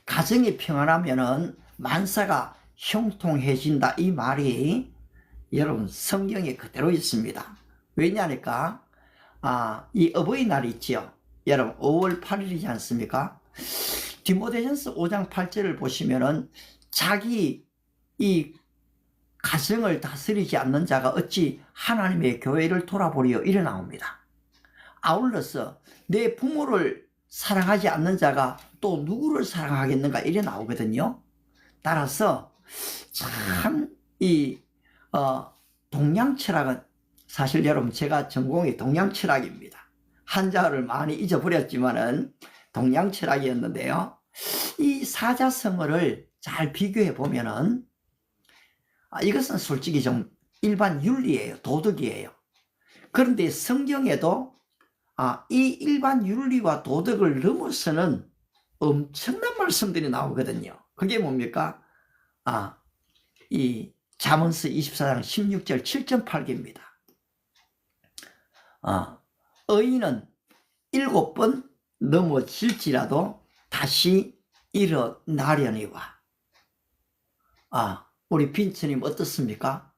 가정이 평안하면은 만사가 형통해진다. 이 말이 여러분 성경에 그대로 있습니다. 왜냐하니까 이 어버이날이 있지요. 여러분 5월 8일이지 않습니까? 디모데전서 5장 8절을 보시면은 자기 이 가정을 다스리지 않는 자가 어찌 하나님의 교회를 돌아보리요, 이래 나옵니다. 아울러서 내 부모를 사랑하지 않는 자가 또 누구를 사랑하겠는가, 이래 나오거든요. 따라서 참 이 동양철학은 사실 여러분 제가 전공이 동양철학입니다. 한자어를 많이 잊어버렸지만은 동양철학이었는데요. 이 사자성어를 잘 비교해 보면은 이것은 솔직히 좀 일반 윤리예요. 도덕이에요. 그런데 성경에도 이 일반 윤리와 도덕을 넘어서는 엄청난 말씀들이 나오거든요. 그게 뭡니까? 이 잠언서 24장 16절 7.8개입니다. 의인은 7번 넘어질지라도 다시 일어나려니와. 우리 빈처님 어떻습니까?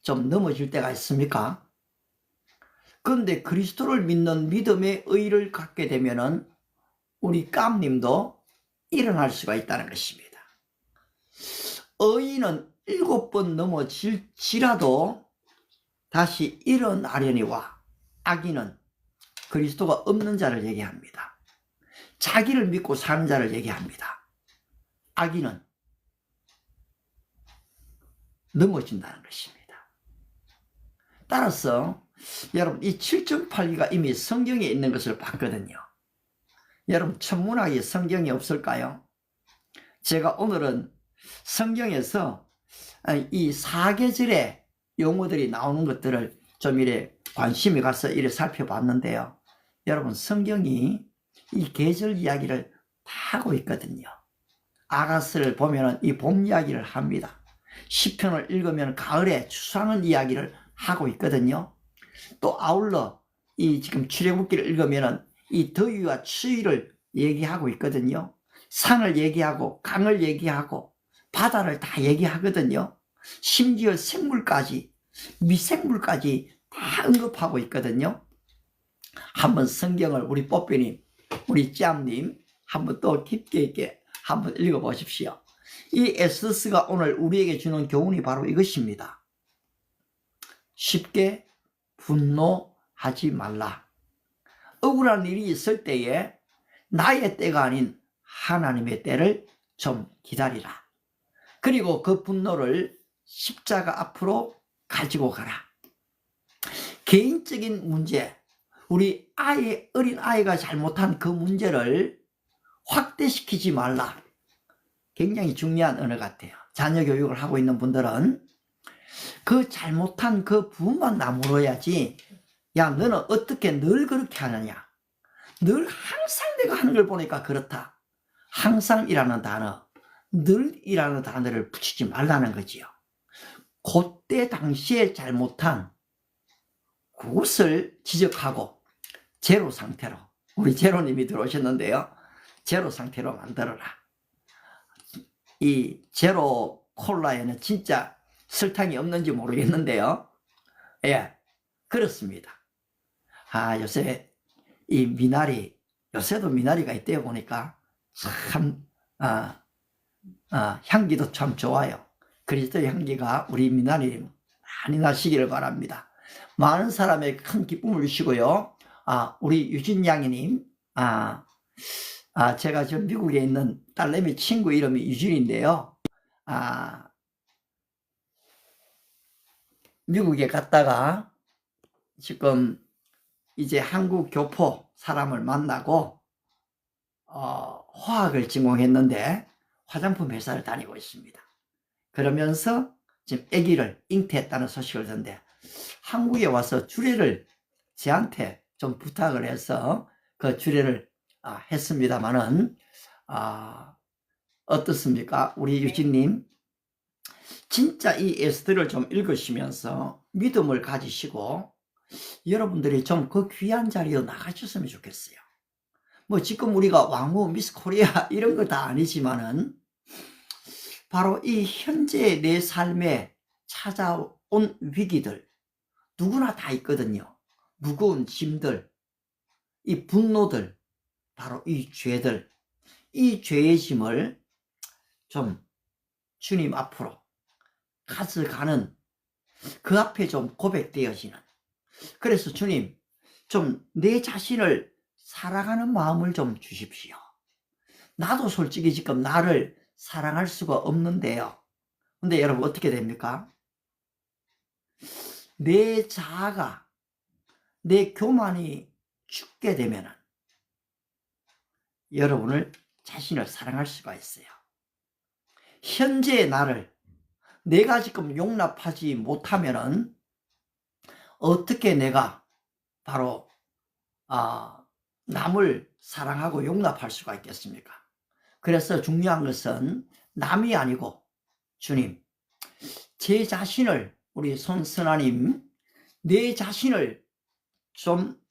좀 넘어질 때가 있습니까? 그런데 그리스도를 믿는 믿음의 의를 갖게 되면은 우리 깜님도 일어날 수가 있다는 것입니다. 의인은 7번 넘어질지라도 다시 일어나려니와. 악인은 그리스도가 없는 자를 얘기합니다. 자기를 믿고 사는 자를 얘기합니다. 악인은 넘어진다는 것입니다. 따라서 여러분 이 7.8기가 이미 성경에 있는 것을 봤거든요. 여러분 천문학에 성경이 없을까요? 제가 오늘은 성경에서 이 사계절의 용어들이 나오는 것들을 좀 이래 관심이 가서 이래 살펴봤는데요. 여러분 성경이 이 계절 이야기를 다 하고 있거든요. 아가스를 보면 이 봄 이야기를 합니다. 시편을 읽으면 가을에 추수하는 이야기를 하고 있거든요. 또 아울러 이 지금 출애굽기를 읽으면 이 더위와 추위를 얘기하고 있거든요. 산을 얘기하고 강을 얘기하고 바다를 다 얘기하거든요. 심지어 생물까지, 미생물까지 다 언급하고 있거든요. 한번 성경을 우리 뽀삐님, 우리 짬님 한번 또 깊게 있게 한번 읽어보십시오. 이 에스더스가 오늘 우리에게 주는 교훈이 바로 이것입니다. 쉽게 분노하지 말라. 억울한 일이 있을 때에 나의 때가 아닌 하나님의 때를 좀 기다리라. 그리고 그 분노를 십자가 앞으로 가지고 가라. 개인적인 문제, 우리 어린 아이가 잘못한 그 문제를 확대시키지 말라. 굉장히 중요한 언어 같아요. 자녀 교육을 하고 있는 분들은 그 잘못한 그 부분만 나무러야지, 야 너는 어떻게 늘 그렇게 하느냐, 늘 항상 내가 하는 걸 보니까 그렇다. 항상이라는 단어, 늘이라는 단어를 붙이지 말라는 거지요. 그때 당시에 잘못한 그것을 지적하고 제로 상태로, 우리 제로님이 들어오셨는데요, 제로 상태로 만들어라. 이 제로 콜라에는 진짜 설탕이 없는지 모르겠는데요, 예, 그렇습니다. 요새 이 미나리, 요새도 미나리가 있대요. 보니까 참 향기도 참 좋아요. 그리스도의 향기가 우리 미나리 많이 나시기를 바랍니다. 많은 사람의 큰 기쁨을 주시고요. 우리 유진 양이님, 제가 지금 미국에 있는 딸내미 친구 이름이 유진인데요. 미국에 갔다가 지금 이제 한국 교포 사람을 만나고 화학을 전공했는데 화장품 회사를 다니고 있습니다. 그러면서 지금 아기를 잉태했다는 소식을 듣는데 한국에 와서 주례를 저한테 좀 부탁을 해서 그 주례를 했습니다마는 어떻습니까? 우리 유진님, 진짜 이 에스더를 좀 읽으시면서 믿음을 가지시고 여러분들이 좀 그 귀한 자리로 나가셨으면 좋겠어요. 뭐 지금 우리가 왕후, 미스 코리아 이런 거 다 아니지만은 바로 이 현재 내 삶에 찾아온 위기들 누구나 다 있거든요. 무거운 짐들, 이 분노들, 바로 이 죄들, 이 죄의 짐을 좀 주님 앞으로 가져가는, 그 앞에 좀 고백되어지는, 그래서 주님 좀 내 자신을 사랑하는 마음을 좀 주십시오. 나도 솔직히 지금 나를 사랑할 수가 없는데요. 근데 여러분 어떻게 됩니까? 내 자아가, 내 교만이 죽게 되면 여러분을 자신을 사랑할 수가 있어요. 현재의 나를 내가 지금 용납하지 못하면은 어떻게 내가 바로 남을 사랑하고 용납할 수가 있겠습니까? 그래서 중요한 것은 남이 아니고 주님, 제 자신을, 우리 손선아님, 내 자신을 좀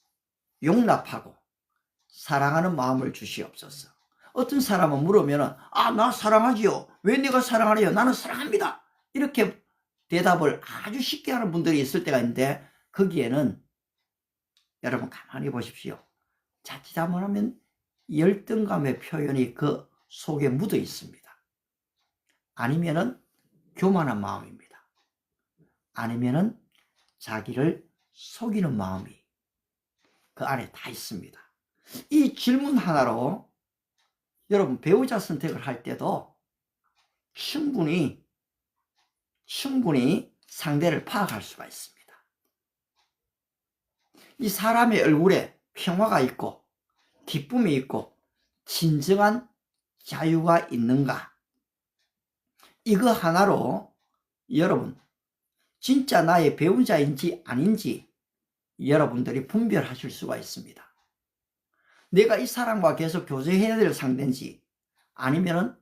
용납하고 사랑하는 마음을 주시옵소서. 어떤 사람은 물으면 나 사랑하지요. 왜 내가 사랑하래요? 나는 사랑합니다. 이렇게 대답을 아주 쉽게 하는 분들이 있을 때가 있는데, 거기에는 여러분 가만히 보십시오. 자칫 잘못하면 열등감의 표현이 그 속에 묻어 있습니다. 아니면은 교만한 마음입니다. 아니면은 자기를 속이는 마음이 그 안에 다 있습니다. 이 질문 하나로 여러분 배우자 선택을 할 때도 충분히 상대를 파악할 수가 있습니다. 이 사람의 얼굴에 평화가 있고 기쁨이 있고 진정한 자유가 있는가, 이거 하나로 여러분 진짜 나의 배우자인지 아닌지 여러분들이 분별하실 수가 있습니다. 내가 이 사람과 계속 교제해야 될 상대인지 아니면은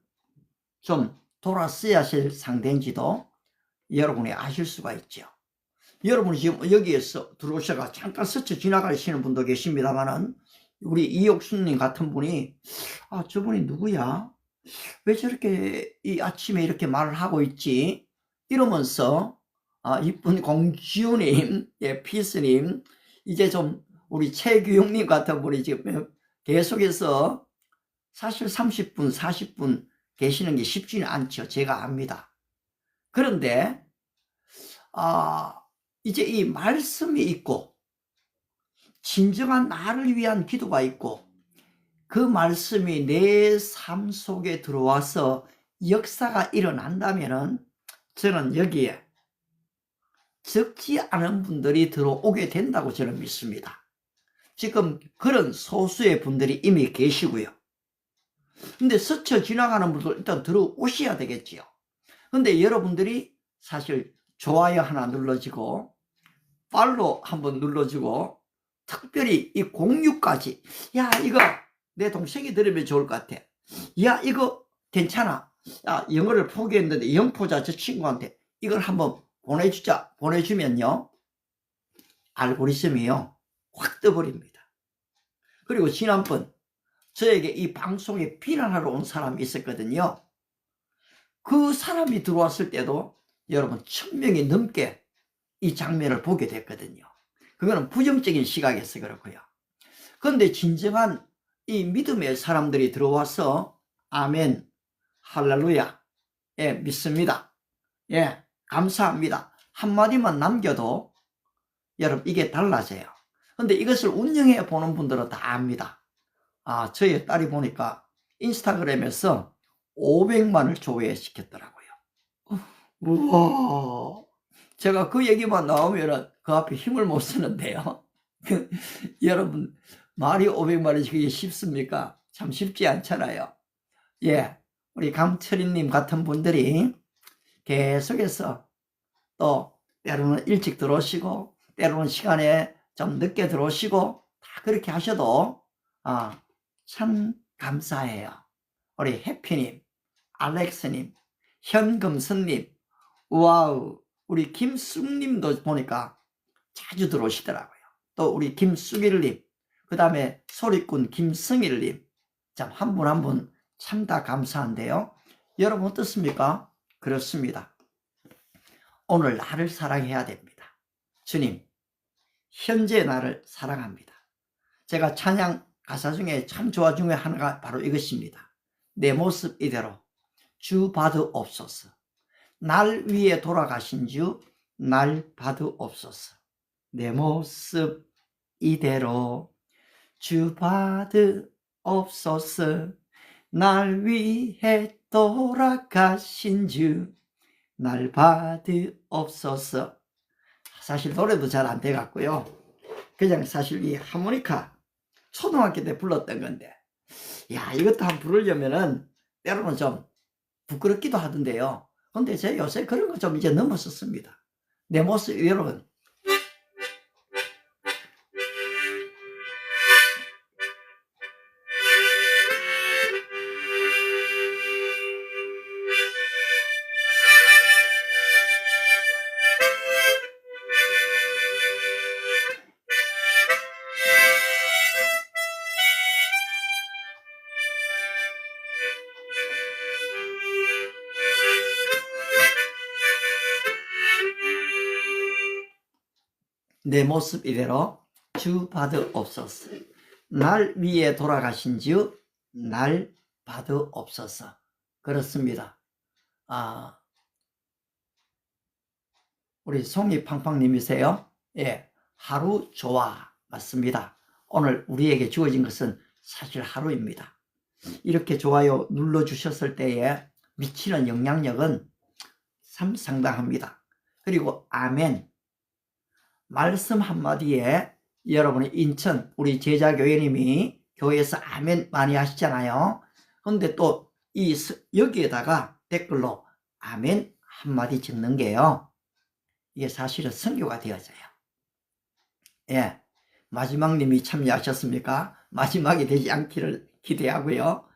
좀 돌아서야 할 상대인지도 여러분이 아실 수가 있죠. 여러분이 지금 여기에서 들어오셔가 잠깐 스쳐 지나가시는 분도 계십니다만은, 우리 이옥순님 같은 분이 저분이 누구야? 왜 저렇게 이 아침에 이렇게 말을 하고 있지? 이러면서 이쁜 공주님, 피스님, 이제 좀 우리 최규용님 같은 분이 지금 계속해서 사실 30분, 40분 계시는 게 쉽지는 않죠. 제가 압니다. 그런데 이제 이 말씀이 있고 진정한 나를 위한 기도가 있고 그 말씀이 내 삶 속에 들어와서 역사가 일어난다면은 저는 여기에 적지 않은 분들이 들어오게 된다고 저는 믿습니다. 지금 그런 소수의 분들이 이미 계시고요. 근데 스쳐 지나가는 분들 일단 들어오셔야 되겠지요. 근데 여러분들이 사실 좋아요 하나 눌러주고 팔로우 한번 눌러주고 특별히 이 공유까지, 야 이거 내 동생이 들으면 좋을 것 같아, 야 이거 괜찮아, 야 영어를 포기했는데 영포자 저 친구한테 이걸 한번 보내주자, 보내주면요 알고리즘이요 확 떠버립니다. 그리고 지난번 저에게 이 방송에 비난하러 온 사람이 있었거든요. 그 사람이 들어왔을 때도 여러분 1000명이 넘게 이 장면을 보게 됐거든요. 그거는 부정적인 시각에서 그렇고요. 그런데 진정한 이 믿음의 사람들이 들어와서 아멘, 할렐루야, 예, 믿습니다, 예, 감사합니다 한마디만 남겨도 여러분 이게 달라져요. 근데 이것을 운영해 보는 분들은 다 압니다. 저희 딸이 보니까 인스타그램에서 500만을 조회시켰더라고요. 우와. 제가 그 얘기만 나오면 그 앞에 힘을 못 쓰는데요. 여러분, 말이 500만원씩 그게 쉽습니까? 참 쉽지 않잖아요. 예, 우리 강철이님 같은 분들이 계속해서 또 때로는 일찍 들어오시고 때로는 시간에 좀 늦게 들어오시고 다 그렇게 하셔도 참 감사해요. 우리 해피님, 알렉스님, 현금선님, 와우, 우리 김숙님도 보니까 자주 들어오시더라고요. 또 우리 김숙일님, 그 다음에 소리꾼 김성일님, 참 한 분 한 분 참 다 감사한데요. 여러분 어떻습니까? 그렇습니다. 오늘 나를 사랑해야 됩니다. 주님, 현재 나를 사랑합니다. 제가 찬양 가사 중에 참 좋아 중에 하나가 바로 이것입니다. 내 모습 이대로 주 받으옵소서. 날 위해 돌아가신 주 날 받으옵소서. 내 모습 이대로 주 받으옵소서. 날 위해 돌아가신 주 날 받으옵소서. 사실 노래도 잘 안 돼갖고요. 그냥 사실 이 하모니카 초등학교 때 불렀던 건데, 야 이것도 한번 부르려면은 때로는 좀 부끄럽기도 하던데요. 근데 제가 요새 그런 거 좀 이제 넘었었습니다. 내 모습 여러분, 내 모습 이대로 주 받으옵소서. 날 위해 돌아가신 주 날 받으옵소서. 그렇습니다. 우리 송이팡팡님이세요? 예, 하루 좋아. 맞습니다. 오늘 우리에게 주어진 것은 사실 하루입니다. 이렇게 좋아요 눌러주셨을 때에 미치는 영향력은 참 상당합니다. 그리고 아멘, 말씀 한마디에 여러분의 인천 우리 제자교회님이 교회에서 아멘 많이 하시잖아요. 근데 또 여기에다가 댓글로 아멘 한마디 적는 게요, 이게 사실은 선교가 되어져요. 예, 마지막님이 참여하셨습니까? 마지막이 되지 않기를 기대하고요.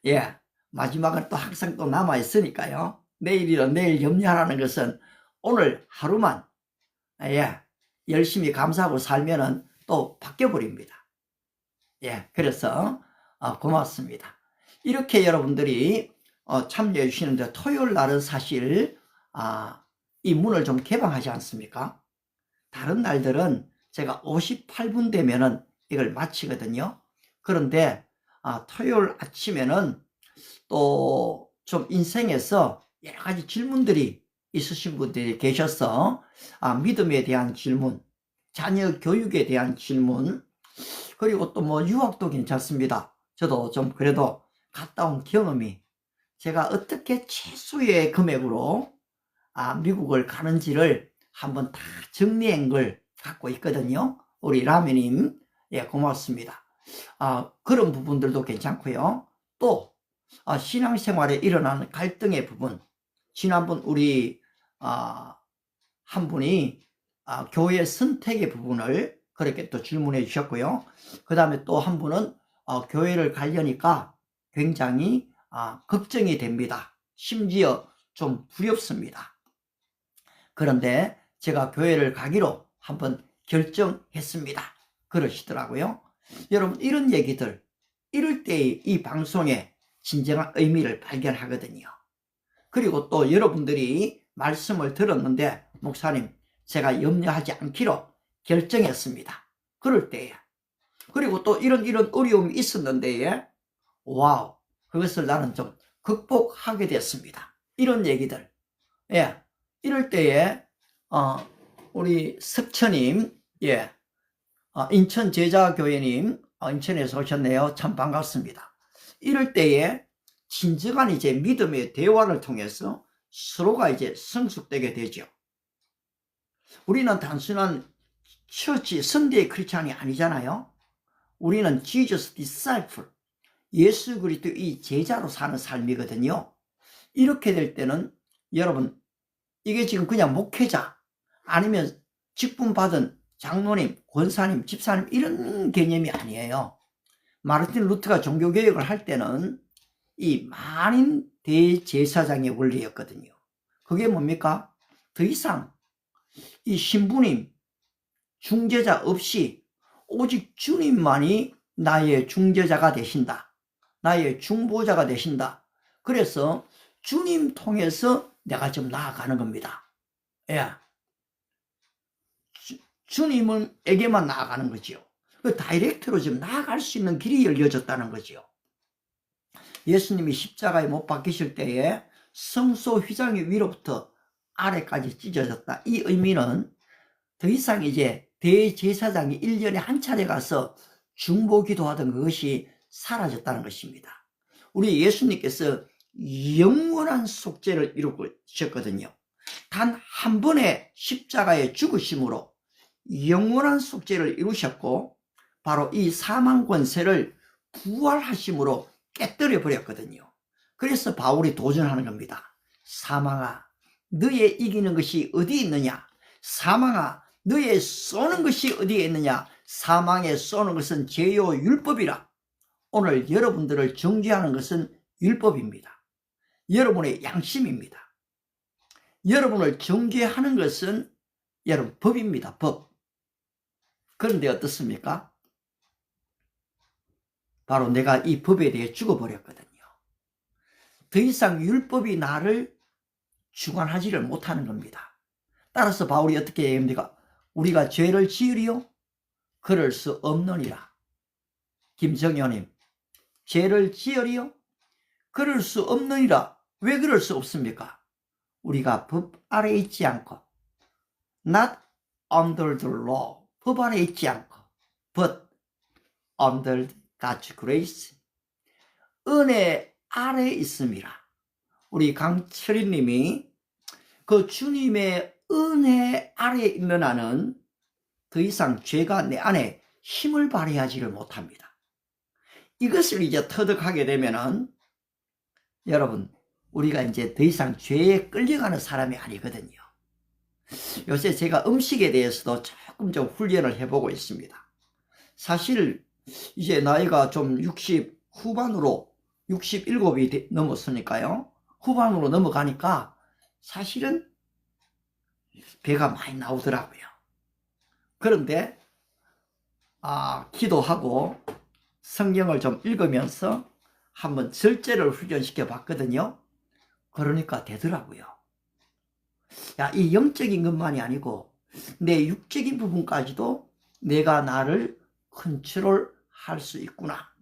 예, 마지막은 또 항상 또 남아있으니까요. 내일이라 내일 염려하라는 것은 오늘 하루만 열심히 감사하고 살면은 또 바뀌어버립니다. 예, 그래서 고맙습니다. 이렇게 여러분들이 참여해 주시는데, 토요일 날은 사실 이 문을 좀 개방하지 않습니까? 다른 날들은 제가 58분 되면은 이걸 마치거든요. 그런데 토요일 아침에는 또 좀 인생에서 여러 가지 질문들이 있으신 분들이 계셔서 믿음에 대한 질문, 자녀 교육에 대한 질문, 그리고 또 뭐 유학도 괜찮습니다. 저도 좀 그래도 갔다 온 경험이 제가 어떻게 최소의 금액으로 미국을 가는지를 한번 다 정리한 걸 갖고 있거든요. 우리 라면님, 예, 고맙습니다. 그런 부분들도 괜찮고요. 또 신앙생활에 일어나는 갈등의 부분, 지난번 우리 한 분이 교회 선택의 부분을 그렇게 또 질문해 주셨고요. 그 다음에 또 한 분은 교회를 가려니까 굉장히 걱정이 됩니다. 심지어 좀 두렵습니다. 그런데 제가 교회를 가기로 한번 결정했습니다. 그러시더라고요. 여러분, 이런 얘기들, 이럴 때 이 방송에 진정한 의미를 발견하거든요. 그리고 또 여러분들이 말씀을 들었는데, 목사님, 제가 염려하지 않기로 결정했습니다. 그럴 때에. 그리고 또 이런 어려움이 있었는데, 와우, 그것을 나는 좀 극복하게 됐습니다. 이런 얘기들. 예. 이럴 때에, 우리 석천님, 예. 인천 제자교회님, 인천에서 오셨네요. 참 반갑습니다. 이럴 때에 진정한 이제 믿음의 대화를 통해서 서로가 이제 성숙되게 되죠. 우리는 단순한 처치, 선대의 크리스찬이 아니잖아요. 우리는 Jesus disciple, 예수 그리스도의 제자로 사는 삶이거든요. 이렇게 될 때는 여러분, 이게 지금 그냥 목회자 아니면 직분 받은 장로님, 권사님, 집사님 이런 개념이 아니에요. 마르틴 루터가 종교개혁을 할 때는 이 만인 대제사장의 원리였거든요. 그게 뭡니까? 더 이상 이 신부님, 중재자 없이 오직 주님만이 나의 중재자가 되신다. 나의 중보자가 되신다. 그래서 주님 통해서 내가 좀 나아가는 겁니다. 예. 주님에게만 나아가는 거지요. 그 다이렉트로 지금 나아갈 수 있는 길이 열려졌다는 거지요. 예수님이 십자가에 못 박히실 때에 성소 휘장의 위로부터 아래까지 찢어졌다. 이 의미는 더 이상 이제 대제사장이 1년에 한 차례 가서 중보기도 하던 그것이 사라졌다는 것입니다. 우리 예수님께서 영원한 속죄를 이루셨거든요. 단 한 번의 십자가의 죽으심으로 영원한 속죄를 이루셨고, 바로 이 사망 권세를 부활하심으로 깨뜨려 버렸거든요. 그래서 바울이 도전하는 겁니다. 사망아, 너의 이기는 것이 어디 있느냐? 사망아, 너의 쏘는 것이 어디에 있느냐? 사망에 쏘는 것은 죄요 율법이라. 오늘 여러분들을 정죄하는 것은 율법입니다. 여러분의 양심입니다. 여러분을 정죄하는 것은 여러분 법입니다. 법. 그런데 어떻습니까? 바로 내가 이 법에 대해 죽어버렸거든요. 더 이상 율법이 나를 주관하지를 못하는 겁니다. 따라서 바울이 어떻게 얘기합니까? 우리가 죄를 지으리요? 그럴 수 없느니라. 김정현님, 죄를 지으리요? 그럴 수 없느니라. 왜 그럴 수 없습니까? 우리가 법 아래 있지 않고, not under the law, 법 아래 있지 않고, but under God's grace, 은혜 아래 있음이라. 우리 강철희 님이 그 주님의 은혜 아래 있는 한은 더 이상 죄가 내 안에 힘을 발휘하지를 못합니다. 이것을 이제 터득하게 되면은 여러분, 우리가 이제 더 이상 죄에 끌려가는 사람이 아니거든요. 요새 제가 음식에 대해서도 조금 좀 훈련을 해보고 있습니다. 사실 이제 나이가 좀 60 후반으로 67이 넘었으니까요. 후반으로 넘어가니까 사실은 배가 많이 나오더라고요. 그런데 기도하고 성경을 좀 읽으면서 한번 절제를 훈련시켜 봤거든요. 그러니까 되더라고요. 이 영적인 것만이 아니고 내 육적인 부분까지도 내가 나를 컨트롤할 수 있구나.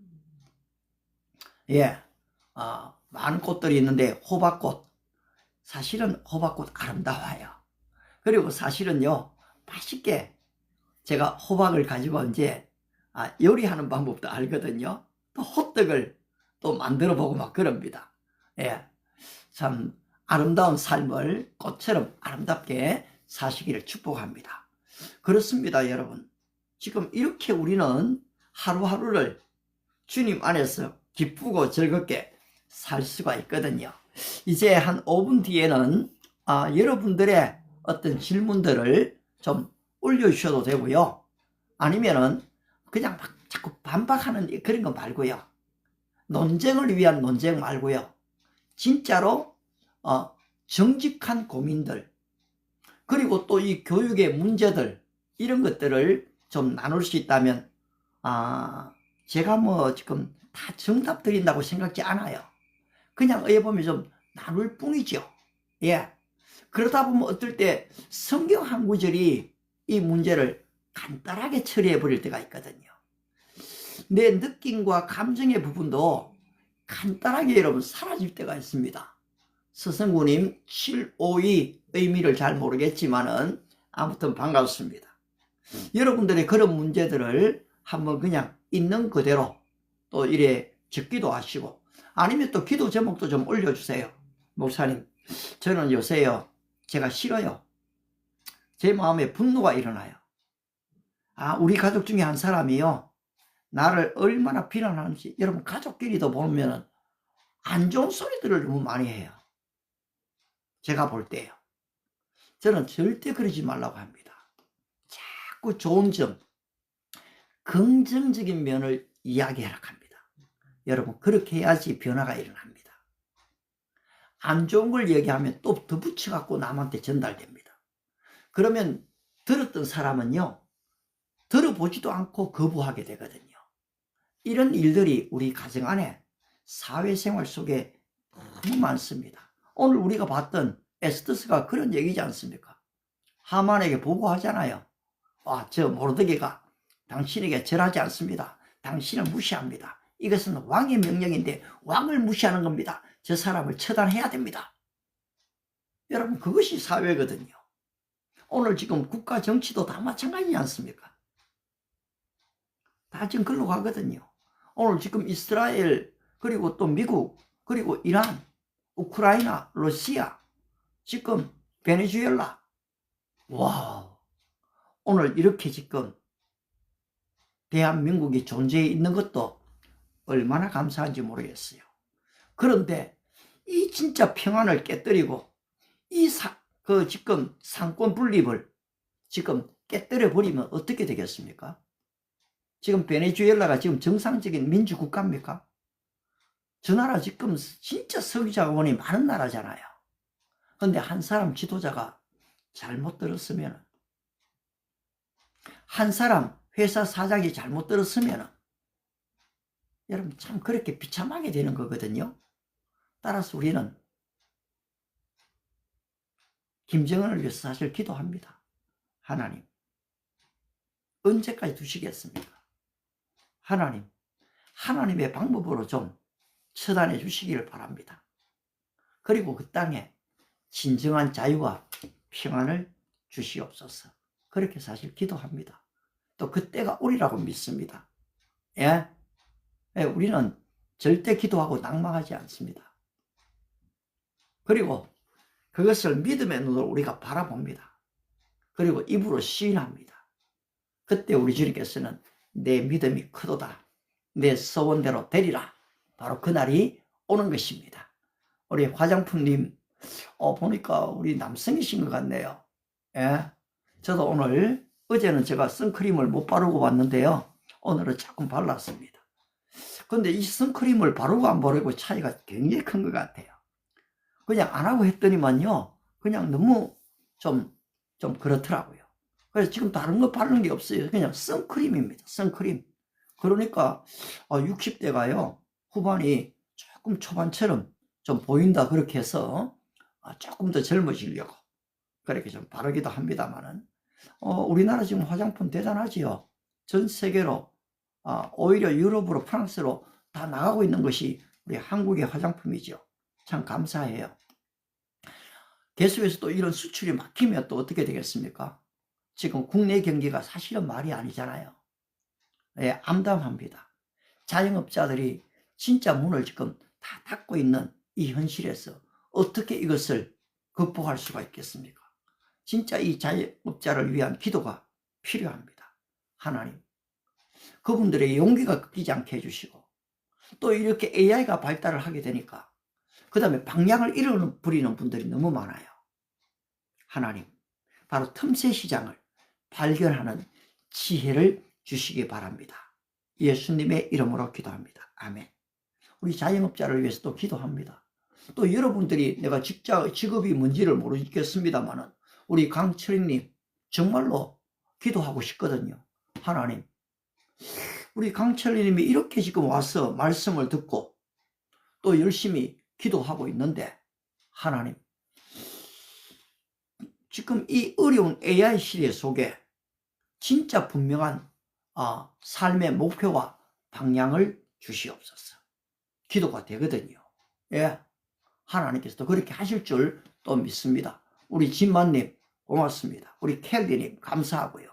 예, 많은 꽃들이 있는데 호박꽃, 사실은 호박꽃 아름다워요. 그리고 사실은요, 맛있게 제가 호박을 가지고 이제 요리하는 방법도 알거든요. 또 호떡을 또 만들어 보고 막 그럽니다. 예, 참 아름다운 삶을 꽃처럼 아름답게 사시기를 축복합니다. 그렇습니다, 여러분. 지금 이렇게 우리는 하루하루를 주님 안에서 기쁘고 즐겁게 살 수가 있거든요. 이제 한 5분 뒤에는 여러분들의 어떤 질문들을 좀 올려주셔도 되고요. 아니면은 그냥 막 자꾸 반박하는 그런 거 말고요. 논쟁을 위한 논쟁 말고요. 진짜로 정직한 고민들, 그리고 또 이 교육의 문제들, 이런 것들을 좀 나눌 수 있다면 제가 뭐 지금 다 정답 드린다고 생각지 않아요. 그냥 보면 좀 나눌 뿐이죠. 예. 그러다 보면 어떨 때 성경 한 구절이 이 문제를 간단하게 처리해 버릴 때가 있거든요. 내 느낌과 감정의 부분도 간단하게 여러분 사라질 때가 있습니다. 서성구님 752 의미를 잘 모르겠지만은 아무튼 반갑습니다. 여러분들의 그런 문제들을 한번 그냥 있는 그대로 또 이래 적기도 하시고, 아니면 또 기도 제목도 좀 올려주세요. 목사님, 저는 요새요, 제가 싫어요. 제 마음에 분노가 일어나요. 우리 가족 중에 한 사람이요, 나를 얼마나 비난하는지, 여러분 가족끼리도 보면 안 좋은 소리들을 너무 많이 해요. 제가 볼 때요. 저는 절대 그러지 말라고 합니다. 자꾸 좋은 점, 긍정적인 면을 이야기하라 합니다. 여러분, 그렇게 해야지 변화가 일어납니다. 안 좋은 걸 얘기하면 또 더 붙여갖고 남한테 전달됩니다. 그러면 들었던 사람은요, 들어보지도 않고 거부하게 되거든요. 이런 일들이 우리 가정 안에 사회생활 속에 너무 많습니다. 오늘 우리가 봤던 에스더스가 그런 얘기지 않습니까? 하만에게 보고하잖아요. 저 모르드게가 당신에게 절하지 않습니다. 당신을 무시합니다. 이것은 왕의 명령인데 왕을 무시하는 겁니다. 저 사람을 처단해야 됩니다. 여러분, 그것이 사회거든요. 오늘 지금 국가 정치도 다 마찬가지지 않습니까? 다 지금 글로 가거든요. 오늘 지금 이스라엘, 그리고 또 미국, 그리고 이란, 우크라이나, 러시아, 지금 베네수엘라. 와, 오늘 이렇게 지금 대한민국이 존재해 있는 것도 얼마나 감사한지 모르겠어요. 그런데 이 진짜 평안을 깨뜨리고 지금 상권 분립을 지금 깨뜨려 버리면 어떻게 되겠습니까? 지금 베네수엘라가 지금 정상적인 민주국가입니까? 저 나라 지금 진짜 석유자원이 많은 나라잖아요. 근데 한 사람 지도자가 잘못 들었으면, 한 사람 회사 사장이 잘못 들었으면 여러분 참 그렇게 비참하게 되는 거거든요. 따라서 우리는 김정은을 위해서 사실 기도합니다. 하나님, 언제까지 두시겠습니까? 하나님, 하나님의 방법으로 좀 처단해 주시기를 바랍니다. 그리고 그 땅에 진정한 자유와 평안을 주시옵소서. 그렇게 사실 기도합니다. 또 그때가 오리라고 믿습니다. 예? 우리는 절대 기도하고 낭망하지 않습니다. 그리고 그것을 믿음의 눈으로 우리가 바라봅니다. 그리고 입으로 시인합니다. 그때 우리 주님께서는 내 믿음이 크도다, 내 소원대로 되리라, 바로 그날이 오는 것입니다. 우리 화장품님 보니까 우리 남성이신 것 같네요. 예? 저도 오늘, 어제는 제가 선크림을 못 바르고 왔는데요, 오늘은 조금 발랐습니다. 근데 이 선크림을 바르고 안 바르고 차이가 굉장히 큰 것 같아요. 그냥 안 하고 했더니만요, 그냥 너무 좀 그렇더라고요. 그래서 지금 다른 거 바르는 게 없어요. 그냥 선크림입니다. 선크림. 그러니까 60대가요 후반이 조금 초반처럼 좀 보인다, 그렇게 해서 조금 더 젊어지려고 그렇게 좀 바르기도 합니다만은, 우리나라 지금 화장품 대단하지요. 전 세계로, 오히려 유럽으로, 프랑스로 다 나가고 있는 것이 우리 한국의 화장품이죠. 참 감사해요. 계속해서 또 이런 수출이 막히면 또 어떻게 되겠습니까? 지금 국내 경기가 사실은 말이 아니잖아요. 예, 암담합니다. 자영업자들이 진짜 문을 지금 다 닫고 있는 이 현실에서 어떻게 이것을 극복할 수가 있겠습니까? 진짜 이 자영업자를 위한 기도가 필요합니다. 하나님, 그분들의 용기가 꺾이지 않게 해주시고, 또 이렇게 AI가 발달을 하게 되니까 그 다음에 방향을 잃어버리는 분들이 너무 많아요. 하나님, 바로 틈새 시장을 발견하는 지혜를 주시기 바랍니다. 예수님의 이름으로 기도합니다. 아멘. 우리 자영업자를 위해서 또 기도합니다. 또 여러분들이 내가 직업이 뭔지를 모르겠습니다만은 우리 강철희님 정말로 기도하고 싶거든요. 하나님, 우리 강철희님이 이렇게 지금 와서 말씀을 듣고 또 열심히 기도하고 있는데, 하나님, 지금 이 어려운 AI 시대 속에 진짜 분명한 삶의 목표와 방향을 주시옵소서. 기도가 되거든요. 예, 하나님께서도 그렇게 하실 줄 또 믿습니다. 우리 진만님 고맙습니다. 우리 켈리님 감사하고요.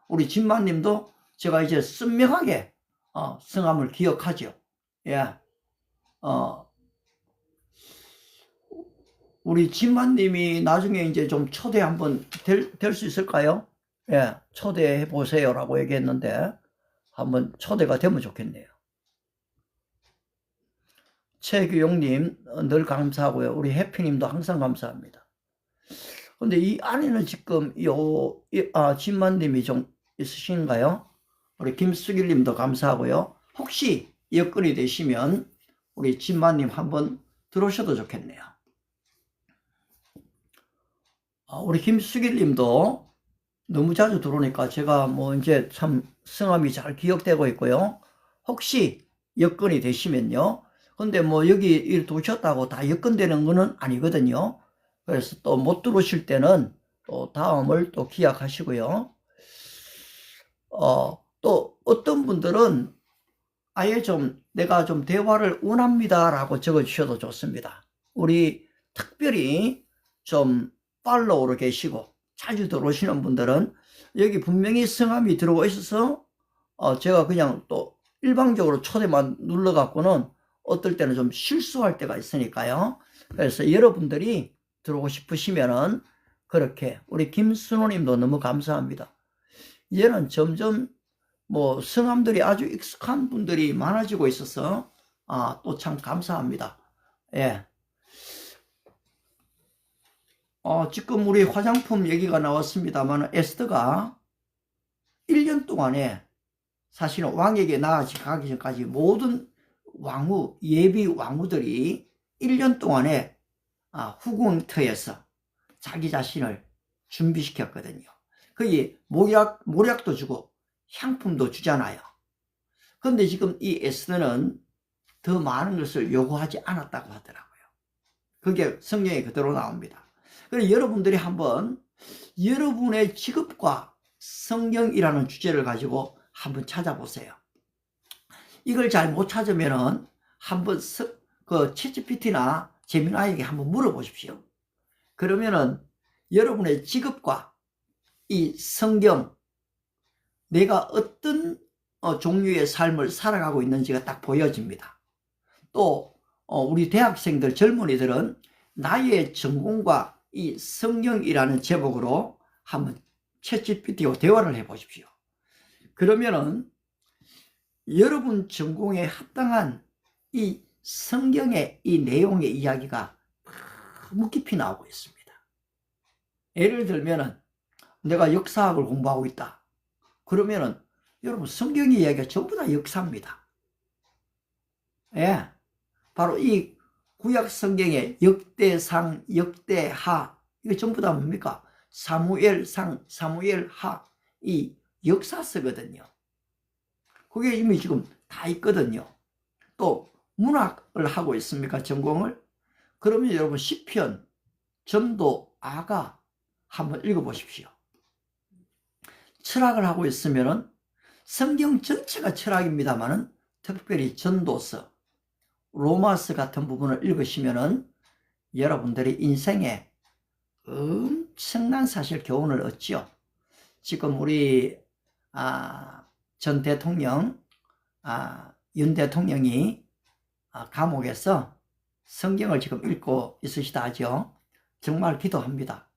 우리 진만님도 제가 이제 선명하게 성함을 기억하죠. 예, 우리 진만님이 나중에 이제 좀 초대 한번 될 수 있을까요? 예, 초대해 보세요라고 얘기했는데 한번 초대가 되면 좋겠네요. 최규용님 늘 감사하고요. 우리 해피님도 항상 감사합니다. 근데 이 안에는 지금 진만님이 좀 있으신가요? 우리 김수길님도 감사하고요. 혹시 여건이 되시면 우리 진만님 한번 들어오셔도 좋겠네요. 우리 김수길님도 너무 자주 들어오니까 제가 뭐 이제 참 성함이 잘 기억되고 있고요. 혹시 여건이 되시면요. 근데 뭐 여기 일 도셨다고 다 여건되는 거는 아니거든요. 그래서 또 못 들어오실 때는 또 다음을 또 기약하시고요. 또 어떤 분들은 아예 좀 내가 좀 대화를 원합니다 라고 적어주셔도 좋습니다. 우리 특별히 좀 팔로우로 계시고 자주 들어오시는 분들은 여기 분명히 성함이 들어와 있어서 제가 그냥 또 일방적으로 초대만 눌러갖고는 어떨 때는 좀 실수할 때가 있으니까요. 그래서 여러분들이 들어오고 싶으시면은 그렇게 우리 김순호님도 너무 감사합니다. 얘는 점점 뭐 성함들이 아주 익숙한 분들이 많아지고 있어서 또 참 감사합니다. 예. 지금 우리 화장품 얘기가 나왔습니다만 에스더가 1년 동안에 사실은 왕에게 나아가기 전까지 모든 예비 왕후들이 1년 동안에 후궁터에서 자기 자신을 준비시켰거든요. 거기 모략도 주고 향품도 주잖아요. 그런데 지금 이 에스더는 더 많은 것을 요구하지 않았다고 하더라고요. 그게 성경에 그대로 나옵니다. 그래서 여러분들이 한번 여러분의 직업과 성경이라는 주제를 가지고 한번 찾아보세요. 이걸 잘 못 찾으면은 한번 그 챗GPT나 제미나이에게 한번 물어보십시오. 그러면은 여러분의 직업과 이 성경, 내가 어떤 종류의 삶을 살아가고 있는지가 딱 보여집니다. 또 우리 대학생들, 젊은이들은 나의 전공과 이 성경이라는 제목으로 한번 챗GPT와 대화를 해보십시오. 그러면은 여러분 전공에 합당한 이 성경의 이 내용의 이야기가 너무 깊이 나오고 있습니다. 예를 들면은 내가 역사학을 공부하고 있다. 그러면은 여러분 성경의 이야기가 전부 다 역사입니다. 예, 바로 이 구약 성경의 역대상, 역대하, 이거 전부 다 뭡니까? 사무엘상, 사무엘하, 이 역사서거든요. 그게 이미 지금 다 있거든요. 또 문학을 하고 있습니까? 전공을? 그러면 여러분 시편, 전도, 아가 한번 읽어보십시오. 철학을 하고 있으면은 성경 전체가 철학입니다만은 특별히 전도서, 로마서 같은 부분을 읽으시면은 여러분들이 인생에 엄청난 사실 교훈을 얻지요. 지금 우리 전 대통령 윤 대통령이 감옥에서 성경을 지금 읽고 있으시다 하죠. 정말 기도합니다.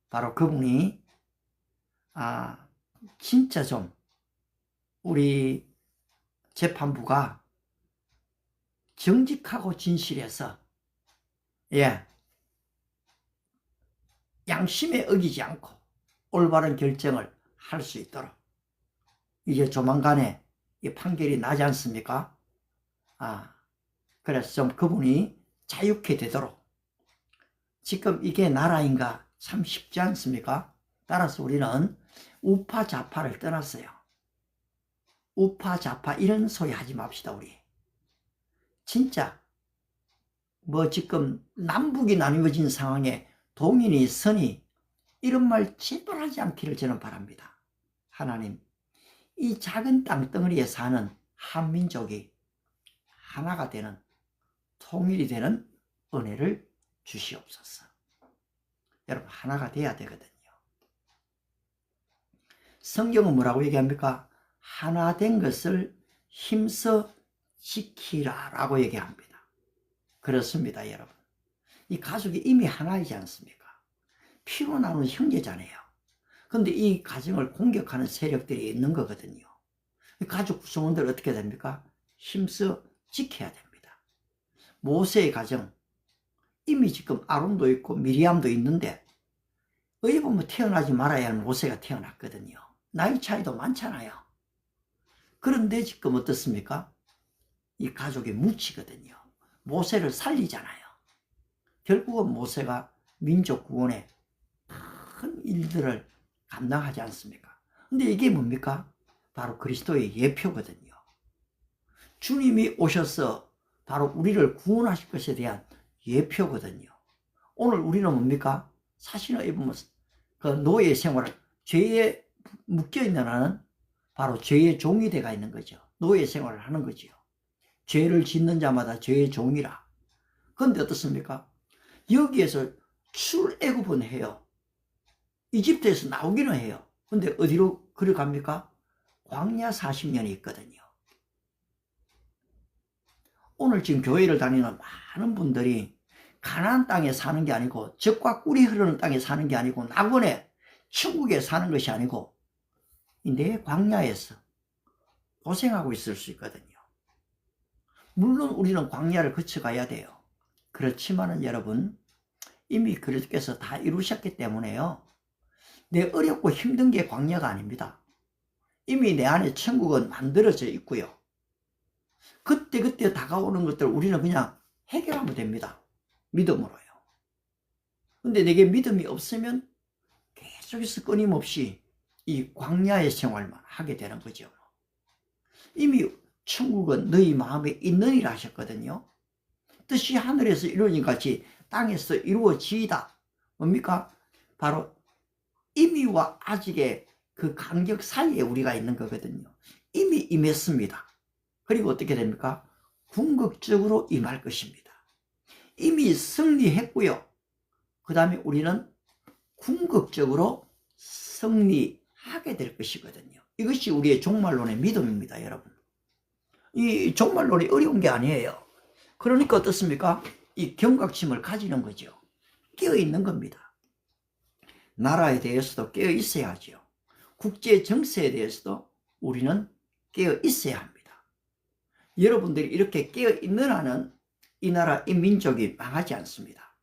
바로 그분이 진짜 좀 우리 재판부가 정직하고 진실해서 양심에 어기지 않고 올바른 결정을 할 수 있도록 이제 조만간에 이 판결이 나지 않습니까? 그래서 좀 그분이 자유케 되도록 지금 이게 나라인가 참 쉽지 않습니까? 따라서 우리는 우파 좌파를 떠났어요. 우파 좌파 이런 소리 하지 맙시다. 우리 진짜 뭐 지금 남북이 나뉘어진 상황에 동인이 선이 이런 말 제발 하지 않기를 저는 바랍니다. 하나님, 이 작은 땅덩어리에 사는 한민족이 하나가 되는, 통일이 되는 은혜를 주시옵소서. 여러분, 하나가 돼야 되거든요. 성경은 뭐라고 얘기합니까? 하나 된 것을 힘써 지키라 라고 얘기합니다. 그렇습니다, 여러분. 이 가족이 이미 하나이지 않습니까? 피로 나눈 형제잖아요. 근데 이 가정을 공격하는 세력들이 있는 거거든요. 가족 구성원들 어떻게 됩니까? 힘써 지켜야 됩니다. 모세의 가정, 이미 지금 아론도 있고 미리암도 있는데 어디 보면 태어나지 말아야 할 모세가 태어났거든요. 나이 차이도 많잖아요. 그런데 지금 어떻습니까? 이 가족이 묻히거든요. 모세를 살리잖아요. 결국은 모세가 민족 구원에 큰 일들을 감당하지 않습니까? 근데 이게 뭡니까? 바로 그리스도의 예표거든요. 주님이 오셔서 바로 우리를 구원하실 것에 대한 예표거든요. 오늘 우리는 뭡니까? 사실은 보면 그 노예 생활을, 죄에 묶여있는 한은 바로 죄의 종이 되어 있는 거죠. 노예 생활을 하는 거죠. 죄를 짓는 자마다 죄의 종이라. 그런데 어떻습니까? 여기에서 출애굽은 해요. 이집트에서 나오기는 해요. 근데 어디로 걸어갑니까? 광야 40년이 있거든요. 오늘 지금 교회를 다니는 많은 분들이 가나안 땅에 사는 게 아니고, 젖과 꿀이 흐르는 땅에 사는 게 아니고, 낙원에 천국에 사는 것이 아니고 내 광야에서 고생하고 있을 수 있거든요. 물론 우리는 광야를 거쳐가야 돼요. 그렇지만은 여러분, 이미 그리스도께서 다 이루셨기 때문에요, 내 어렵고 힘든 게 광야가 아닙니다. 이미 내 안에 천국은 만들어져 있고요. 그때그때 다가오는 것들 우리는 그냥 해결하면 됩니다. 믿음으로요. 근데 내게 믿음이 없으면 계속해서 끊임없이 이 광야의 생활만 하게 되는 거죠. 이미 천국은 너희 마음에 있느니라 하셨거든요. 뜻이 하늘에서 이루어진 같이 땅에서 이루어지이다. 뭡니까? 바로 이미와 아직의 그 간격 사이에 우리가 있는 거거든요. 이미 임했습니다. 그리고 어떻게 됩니까? 궁극적으로 임할 것입니다. 이미 승리했고요. 그 다음에 우리는 궁극적으로 승리하게 될 것이거든요. 이것이 우리의 종말론의 믿음입니다, 여러분. 이 종말론이 어려운 게 아니에요. 그러니까 어떻습니까? 이 경각심을 가지는 거죠. 깨어있는 겁니다. 나라에 대해서도 깨어 있어야 하죠. 국제 정세에 대해서도 우리는 깨어 있어야 합니다. 여러분들이 이렇게 깨어 있는 한은 이 나라, 이 민족이 망하지 않습니다.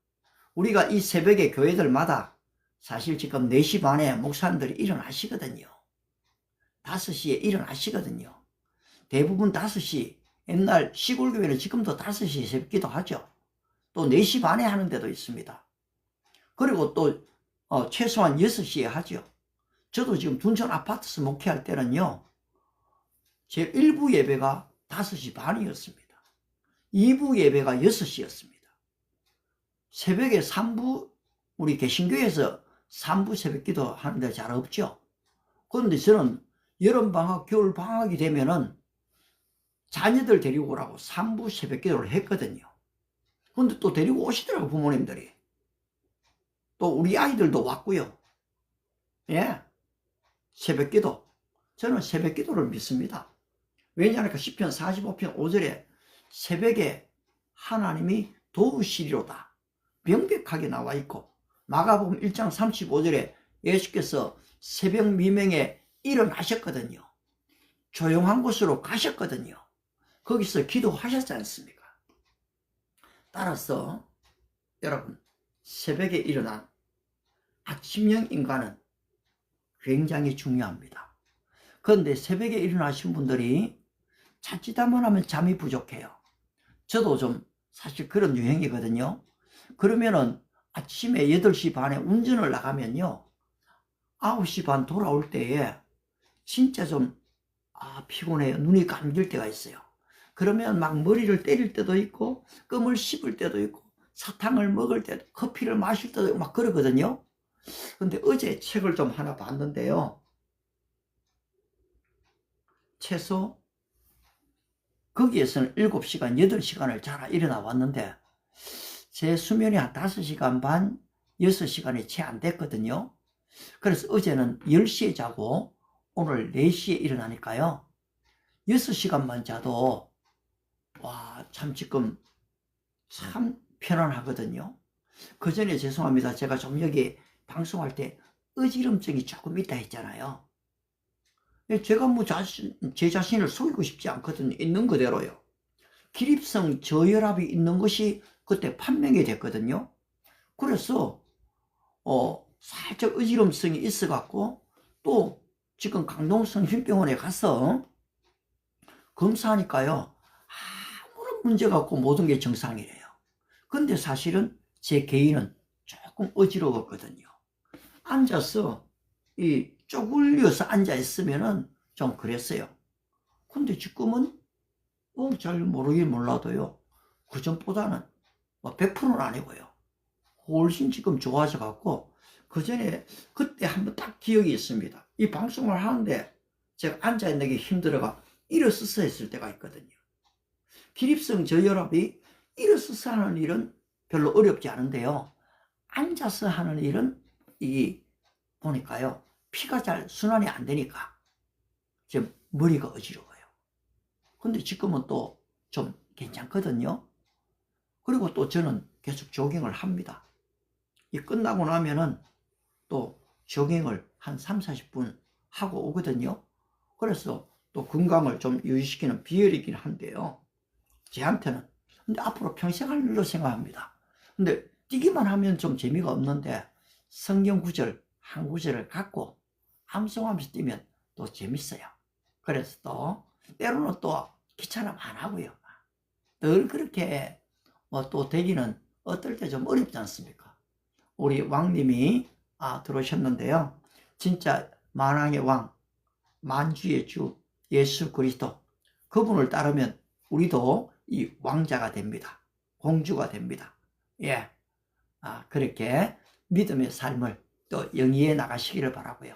우리가 이 새벽에 교회들마다 사실 지금 4시 반에 목사님들이 일어나시거든요. 5시에 일어나시거든요. 대부분 5시, 옛날 시골 교회는 지금도 5시에 새벽기도 하죠. 또 4시 반에 하는 데도 있습니다. 그리고 또 최소한 6시에 하죠. 저도 지금 둔천 아파트에서 목회할 때는요, 제 1부 예배가 5시 반이었습니다. 2부 예배가 6시였습니다. 새벽에 3부, 우리 개신교에서 3부 새벽기도 하는데 잘 없죠. 그런데 저는 여름방학, 겨울방학이 되면은 자녀들 데리고 오라고 상부 새벽 기도를 했거든요. 근데 또 데리고 오시더라고, 부모님들이. 또 우리 아이들도 왔고요. 예. 새벽 기도. 저는 새벽 기도를 믿습니다. 왜냐하니까 시편 45편 5절에 새벽에 하나님이 도우시리로다 명백하게 나와 있고, 마가복음 1장 35절에 예수께서 새벽 미명에 일어나셨거든요. 조용한 곳으로 가셨거든요. 거기서 기도하셨지 않습니까? 따라서 여러분, 새벽에 일어난 아침형 인간은 굉장히 중요합니다. 그런데 새벽에 일어나신 분들이 자칫하면 하면 잠이 부족해요. 저도 좀 사실 그런 유형이거든요. 그러면은 아침에 8시 반에 운전을 나가면요, 9시 반 돌아올 때에 진짜 좀 피곤해요. 눈이 감길 때가 있어요. 그러면 막 머리를 때릴 때도 있고, 껌을 씹을 때도 있고, 사탕을 먹을 때도, 커피를 마실 때도 있고 막 그러거든요. 근데 어제 책을 좀 하나 봤는데요, 최소 거기에서는 7시간, 8시간을 자라 일어나 왔는데 제 수면이 한 5시간 반, 6시간이 채 안 됐거든요. 그래서 어제는 10시에 자고 오늘 4시에 일어나니까요, 6시간만 자도 참 지금 참 편안하거든요. 그 전에 죄송합니다. 제가 좀 여기 방송할 때 어지럼증이 조금 있다 했잖아요. 제가 뭐 제 자신을 속이고 싶지 않거든요. 있는 그대로요. 기립성 저혈압이 있는 것이 그때 판명이 됐거든요. 그래서 살짝 어지럼증이 있어갖고 또 지금 강동성심병원에 가서 검사하니까요, 아무런 문제가 없고 모든 게 정상이래요. 근데 사실은 제 개인은 조금 어지러웠거든요. 앉아서 쪼글려서 앉아 있으면은 좀 그랬어요. 근데 지금은 잘 모르긴 몰라도요, 그전보다는 100%는 아니고요, 훨씬 지금 좋아져 갖고, 그 전에 그때 한번 딱 기억이 있습니다. 이 방송을 하는데 제가 앉아 있는 게 힘들어가 일어서서 했을 때가 있거든요. 기립성 저혈압이 일어서서 하는 일은 별로 어렵지 않은데요, 앉아서 하는 일은 보니까요, 피가 잘 순환이 안 되니까 지금 머리가 어지러워요. 근데 지금은 또 좀 괜찮거든요. 그리고 또 저는 계속 조깅을 합니다. 이 끝나고 나면은 또 조깅을 한 3, 40분 하고 오거든요. 그래서 또 건강을 좀 유지시키는 비결이긴 한데요, 제한테는. 근데 앞으로 평생 할 일로 생각합니다. 근데 뛰기만 하면 좀 재미가 없는데 성경 구절 한 구절을 갖고 암송하면서 뛰면 또 재밌어요. 그래서 또 때로는 또 귀찮으면 안 하고요. 늘 그렇게 또 되기는 어떨 때 좀 어렵지 않습니까? 우리 왕님이 들어오셨는데요, 진짜 만왕의 왕, 만주의 주 예수 그리스도, 그분을 따르면 우리도 이 왕자가 됩니다. 공주가 됩니다. 예, 그렇게 믿음의 삶을 또 영위해 나가시기를 바라고요.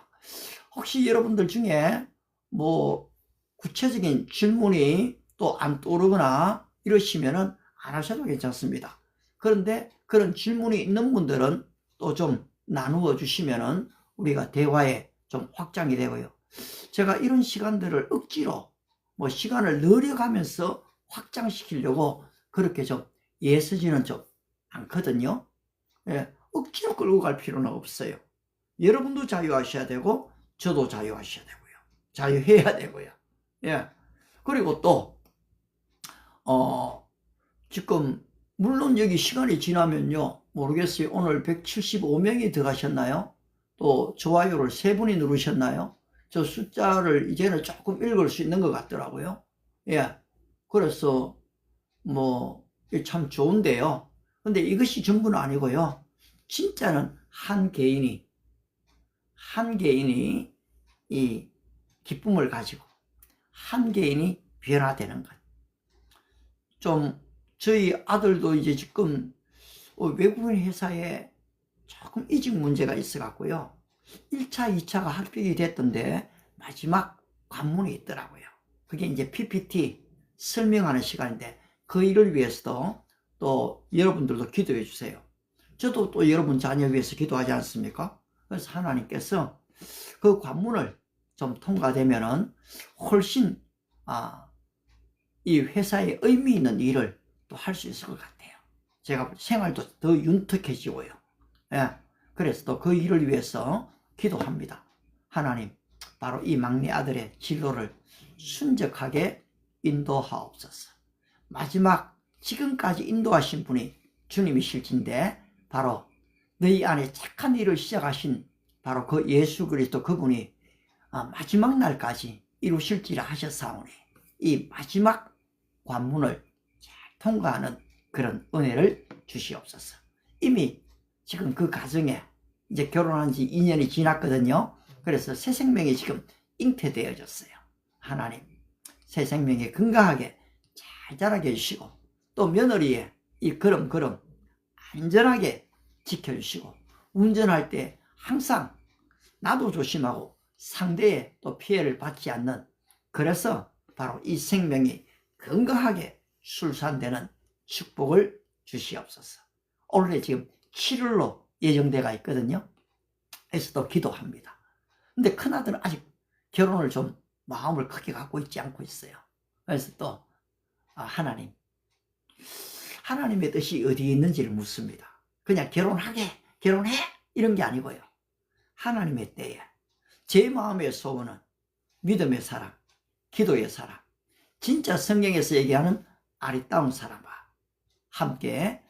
혹시 여러분들 중에 뭐 구체적인 질문이 또 안 떠오르거나 이러시면은 안 하셔도 괜찮습니다. 그런데 그런 질문이 있는 분들은 또 좀 나누어 주시면은 우리가 대화에 좀 확장이 되고요. 제가 이런 시간들을 억지로 뭐 시간을 늘려가면서 확장시키려고 그렇게 좀 애쓰지는 좀 않거든요. 예, 억지로 끌고 갈 필요는 없어요. 여러분도 자유하셔야 되고 저도 자유하셔야 되고요. 자유해야 되고요. 예. 그리고 또 지금 물론 여기 시간이 지나면요, 모르겠어요. 오늘 175명이 들어가셨나요? 또 좋아요를 3분이 누르셨나요? 저 숫자를 이제는 조금 읽을 수 있는 것 같더라고요. 예. 그래서 뭐 참 좋은데요. 근데 이것이 전부는 아니고요. 진짜는 한 개인이 이 기쁨을 가지고 한 개인이 변화되는 것. 좀 저희 아들도 이제 지금 외국인 회사에 조금 이직 문제가 있어 갖고요, 1차, 2차가 합격이 됐던데 마지막 관문이 있더라고요. 그게 이제 PPT 설명하는 시간인데 그 일을 위해서도 또 여러분들도 기도해 주세요. 저도 또 여러분 자녀 위해서 기도하지 않습니까? 그래서 하나님께서 그 관문을 좀 통과되면은 훨씬 이 회사에 의미 있는 일을 또 할 수 있을 것 같아요. 제가 생활도 더 윤택해지고요. 예. 그래서 또 그 일을 위해서 기도합니다. 하나님, 바로 이 막내 아들의 진로를 순적하게 인도하옵소서. 마지막 지금까지 인도하신 분이 주님이실진데 바로 너희 안에 착한 일을 시작하신 바로 그 예수 그리스도 그분이 마지막 날까지 이루실지라 하셨사오니 이 마지막 관문을 잘 통과하는 그런 은혜를 주시옵소서. 이미 지금 그 가정에 이제 결혼한 지 2년이 지났거든요. 그래서 새 생명이 지금 잉태되어졌어요. 하나님, 새 생명이 건강하게 잘 자라게 해주시고 또 며느리의 이 걸음걸음 안전하게 지켜주시고 운전할 때 항상 나도 조심하고 상대의 또 피해를 받지 않는, 그래서 바로 이 생명이 건강하게 출산되는 축복을 주시옵소서. 올해 지금 7월로 예정되어 있거든요. 그래서 또 기도합니다. 근데 큰아들은 아직 결혼을 좀 마음을 크게 갖고 있지 않고 있어요. 그래서 또 하나님, 하나님의 뜻이 어디에 있는지를 묻습니다. 그냥 결혼해 이런 게 아니고요. 하나님의 때에 제 마음의 소원은 믿음의 사람, 기도의 사람, 진짜 성경에서 얘기하는 아리따운 사람과 함께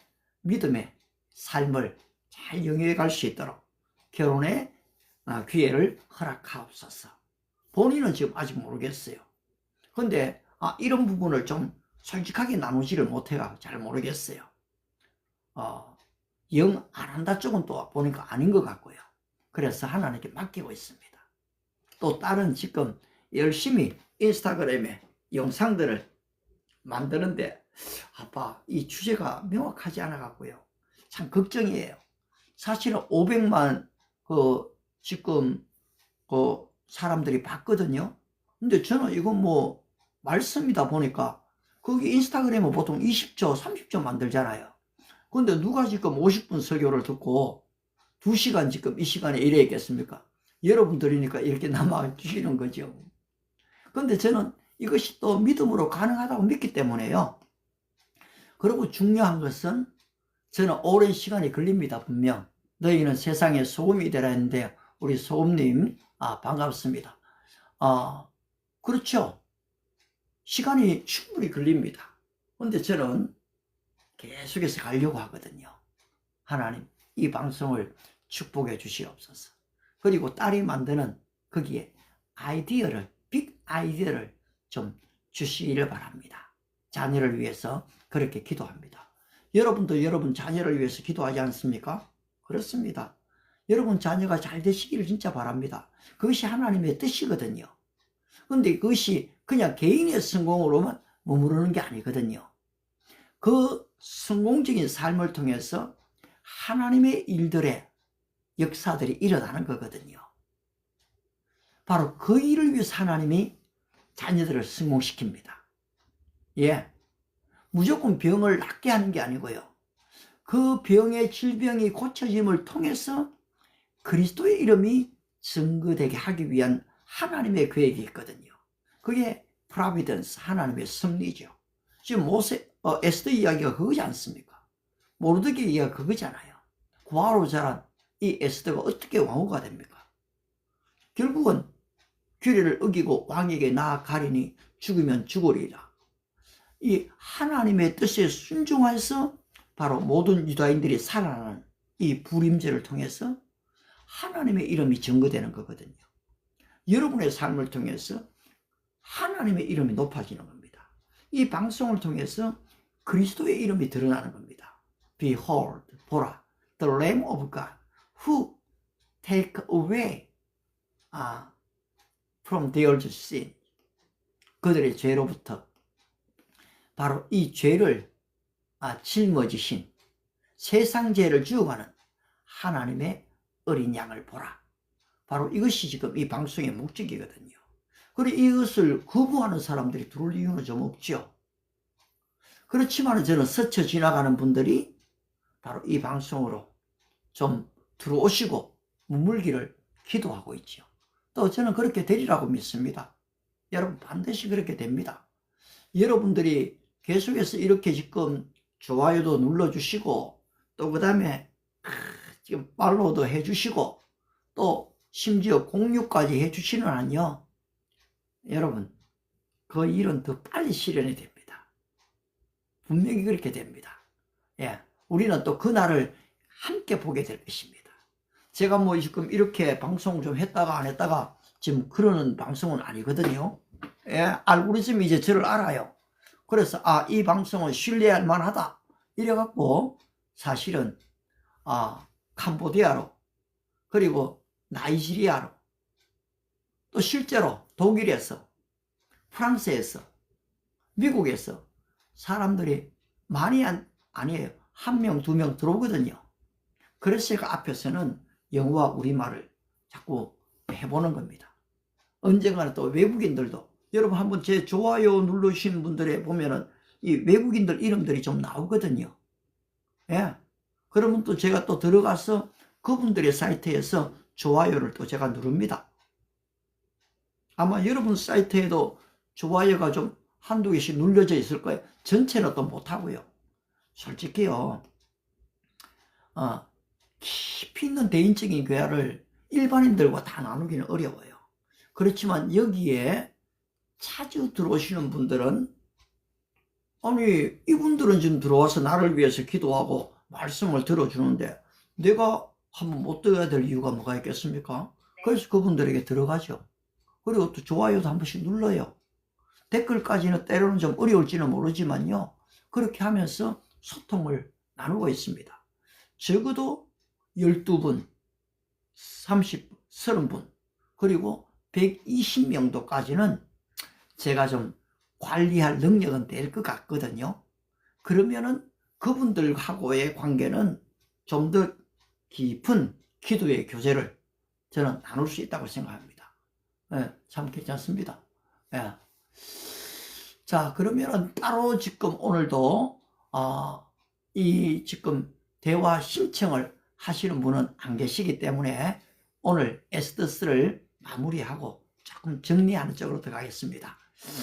믿음의 삶을 잘 영위해 갈 수 있도록 결혼의 기회를 허락하옵소서. 본인은 지금 아직 모르겠어요. 근데 이런 부분을 좀 솔직하게 나누지를 못해가 잘 모르겠어요. 영 안 한다 쪽은 또 보니까 아닌 것 같고요. 그래서 하나님께 맡기고 있습니다. 또 딸은 지금 열심히 인스타그램에 영상들을 만드는데 아빠 이 주제가 명확하지 않아 갖고요. 참 걱정이에요. 사실은 500만 지금 사람들이 봤거든요. 근데 저는 이건 뭐 말씀이다 보니까 거기 인스타그램은 보통 20조, 30조 만들잖아요. 근데 누가 지금 50분 설교를 듣고 2시간 지금 이 시간에 이래 있겠습니까? 여러분들이니까 이렇게 남아주시는 거죠. 근데 저는 이것이 또 믿음으로 가능하다고 믿기 때문에요. 그리고 중요한 것은 저는 오랜 시간이 걸립니다. 분명 너희는 세상의 소금이 되라 했는데 우리 소금님 반갑습니다. 그렇죠. 시간이 충분히 걸립니다. 근데 저는 계속해서 가려고 하거든요. 하나님, 이 방송을 축복해 주시옵소서. 그리고 딸이 만드는 거기에 빅 아이디어를 좀 주시기를 바랍니다. 자녀를 위해서 그렇게 기도합니다. 여러분도 여러분 자녀를 위해서 기도하지 않습니까? 그렇습니다. 여러분 자녀가 잘 되시기를 진짜 바랍니다. 그것이 하나님의 뜻이거든요. 그런데 그것이 그냥 개인의 성공으로만 머무르는 게 아니거든요. 그 성공적인 삶을 통해서 하나님의 일들의 역사들이 일어나는 거거든요. 바로 그 일을 위해서 하나님이 자녀들을 성공시킵니다. 예. 무조건 병을 낫게 하는 게 아니고요. 그 병의 질병이 고쳐짐을 통해서 그리스도의 이름이 증거되게 하기 위한 하나님의 계획이 있거든요. 그게 프로비던스, 하나님의 섭리죠. 지금 에스더 이야기가 그거지 않습니까? 모르드게 이야기가 그거잖아요. 고아로 자란 이 에스더가 어떻게 왕후가 됩니까? 결국은 규례를 어기고 왕에게 나아가리니 죽으면 죽으리라. 이 하나님의 뜻에 순종해서 바로 모든 유다인들이 살아나는 이 불임제를 통해서 하나님의 이름이 증거되는 거거든요. 여러분의 삶을 통해서 하나님의 이름이 높아지는 겁니다. 이 방송을 통해서 그리스도의 이름이 드러나는 겁니다. Behold, 보라, the Lamb of God, who take away from their sin. 그들의 죄로부터 바로 이 죄를 짊어지신, 세상 죄를 지어가는 하나님의 어린 양을 보라. 바로 이것이 지금 이 방송의 목적이거든요. 그리고 이것을 거부하는 사람들이 들어올 이유는 좀 없죠. 그렇지만 저는 스쳐 지나가는 분들이 바로 이 방송으로 좀 들어오시고 머물기를 기도하고 있죠. 또 저는 그렇게 되리라고 믿습니다. 여러분 반드시 그렇게 됩니다. 여러분들이 계속해서 이렇게 지금 좋아요도 눌러주시고 또 그 다음에 지금 팔로우도 해주시고 또 심지어 공유까지 해주시는 한요, 여러분 그 일은 더 빨리 실현이 됩니다. 분명히 그렇게 됩니다. 예, 우리는 또 그날을 함께 보게 될 것입니다. 제가 뭐 지금 이렇게 방송 좀 했다가 안 했다가 지금 그러는 방송은 아니거든요. 예, 알고리즘이 이제 저를 알아요. 그래서 이 방송은 신뢰할 만하다 이래갖고 사실은 캄보디아로 그리고 나이지리아로 또 실제로 독일에서 프랑스에서 미국에서 사람들이 많이 아니에요. 1명, 2명 들어오거든요. 그래서 제가 앞에서는 영어와 우리말을 자꾸 해보는 겁니다. 언젠가는 또 외국인들도 여러분 한번 제 좋아요 눌러주신 분들에 보면은 이 외국인들 이름들이 좀 나오거든요. 예. 그러면 또 제가 또 들어가서 그분들의 사이트에서 좋아요를 또 제가 누릅니다. 아마 여러분 사이트에도 좋아요가 좀 한두 개씩 눌려져 있을 거예요. 전체는 또 못하고요. 솔직히요, 깊이 있는 대인적인 교회를 일반인들과 다 나누기는 어려워요. 그렇지만 여기에 자주 들어오시는 분들은 아니 이분들은 지금 들어와서 나를 위해서 기도하고 말씀을 들어주는데 내가 한번 못 들어야 될 이유가 뭐가 있겠습니까? 그래서 그분들에게 들어가죠. 그리고 또 좋아요도 한 번씩 눌러요. 댓글까지는 때로는 좀 어려울지는 모르지만요, 그렇게 하면서 소통을 나누고 있습니다. 적어도 12분, 30, 30분, 그리고 120명도까지는 제가 좀 관리할 능력은 될 것 같거든요. 그러면은 그분들하고의 관계는 좀 더 깊은 기도의 교제를 저는 나눌 수 있다고 생각합니다. 예, 참 괜찮습니다. 예. 자, 그러면은 따로 지금 오늘도 이 지금 대화 신청을 하시는 분은 안 계시기 때문에 오늘 에스더스를 마무리하고 조금 정리하는 쪽으로 들어가겠습니다.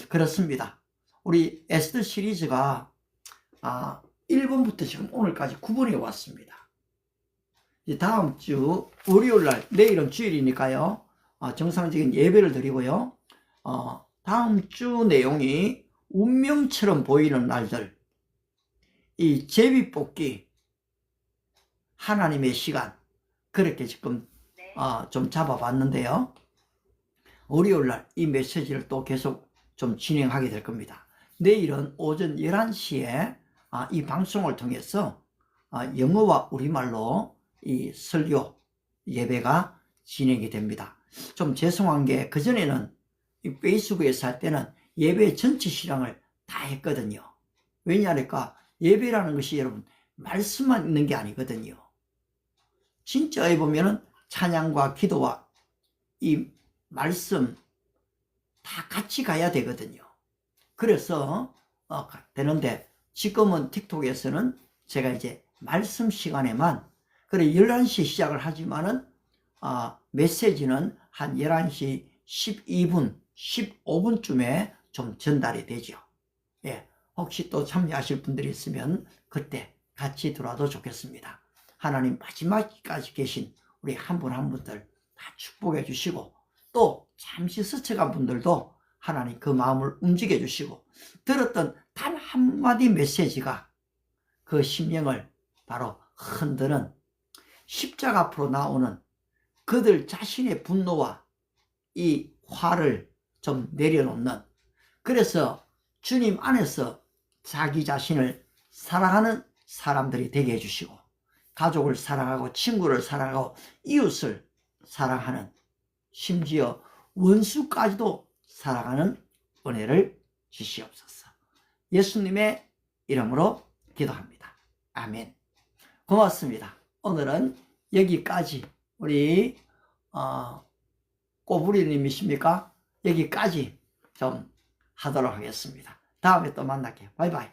그렇습니다. 우리 에스더 시리즈가 1번부터 지금 오늘까지 9번에 왔습니다. 이제 다음 주 월요일날, 내일은 주일이니까요, 정상적인 예배를 드리고요, 다음 주 내용이 운명처럼 보이는 날들, 이 제비뽑기 하나님의 시간, 그렇게 지금 좀 잡아봤는데요, 월요일날 이 메시지를 또 계속 좀 진행하게 될 겁니다. 내일은 오전 11시에 이 방송을 통해서 영어와 우리말로 이 설교 예배가 진행이 됩니다. 좀 죄송한 게 그전에는 이 페이스북에서 할 때는 예배 전체 시간을 다 했거든요. 왜냐하니까 예배라는 것이 여러분 말씀만 있는 게 아니거든요. 진짜에 보면은 찬양과 기도와 이 말씀 다 같이 가야 되거든요. 그래서 되는데 지금은 틱톡에서는 제가 이제 말씀 시간에만 그래 11시에 시작을 하지만은 메시지는 한 11시 12분 15분쯤에 좀 전달이 되죠. 예, 혹시 또 참여하실 분들이 있으면 그때 같이 들어와도 좋겠습니다. 하나님 마지막까지 계신 우리 한 분 한 분들 다 축복해 주시고 또 잠시 스쳐간 분들도 하나님 그 마음을 움직여 주시고 들었던 단 한마디 메시지가 그 심령을 바로 흔드는 십자가 앞으로 나오는 그들 자신의 분노와 이 화를 좀 내려놓는, 그래서 주님 안에서 자기 자신을 사랑하는 사람들이 되게 해주시고 가족을 사랑하고 친구를 사랑하고 이웃을 사랑하는, 심지어 원수까지도 사랑하는 은혜를 주시옵소서. 예수님의 이름으로 기도합니다. 아멘. 고맙습니다. 오늘은 여기까지 우리 꼬부리님이십니까? 여기까지 좀 하도록 하겠습니다. 다음에 또 만날게요. 바이바이.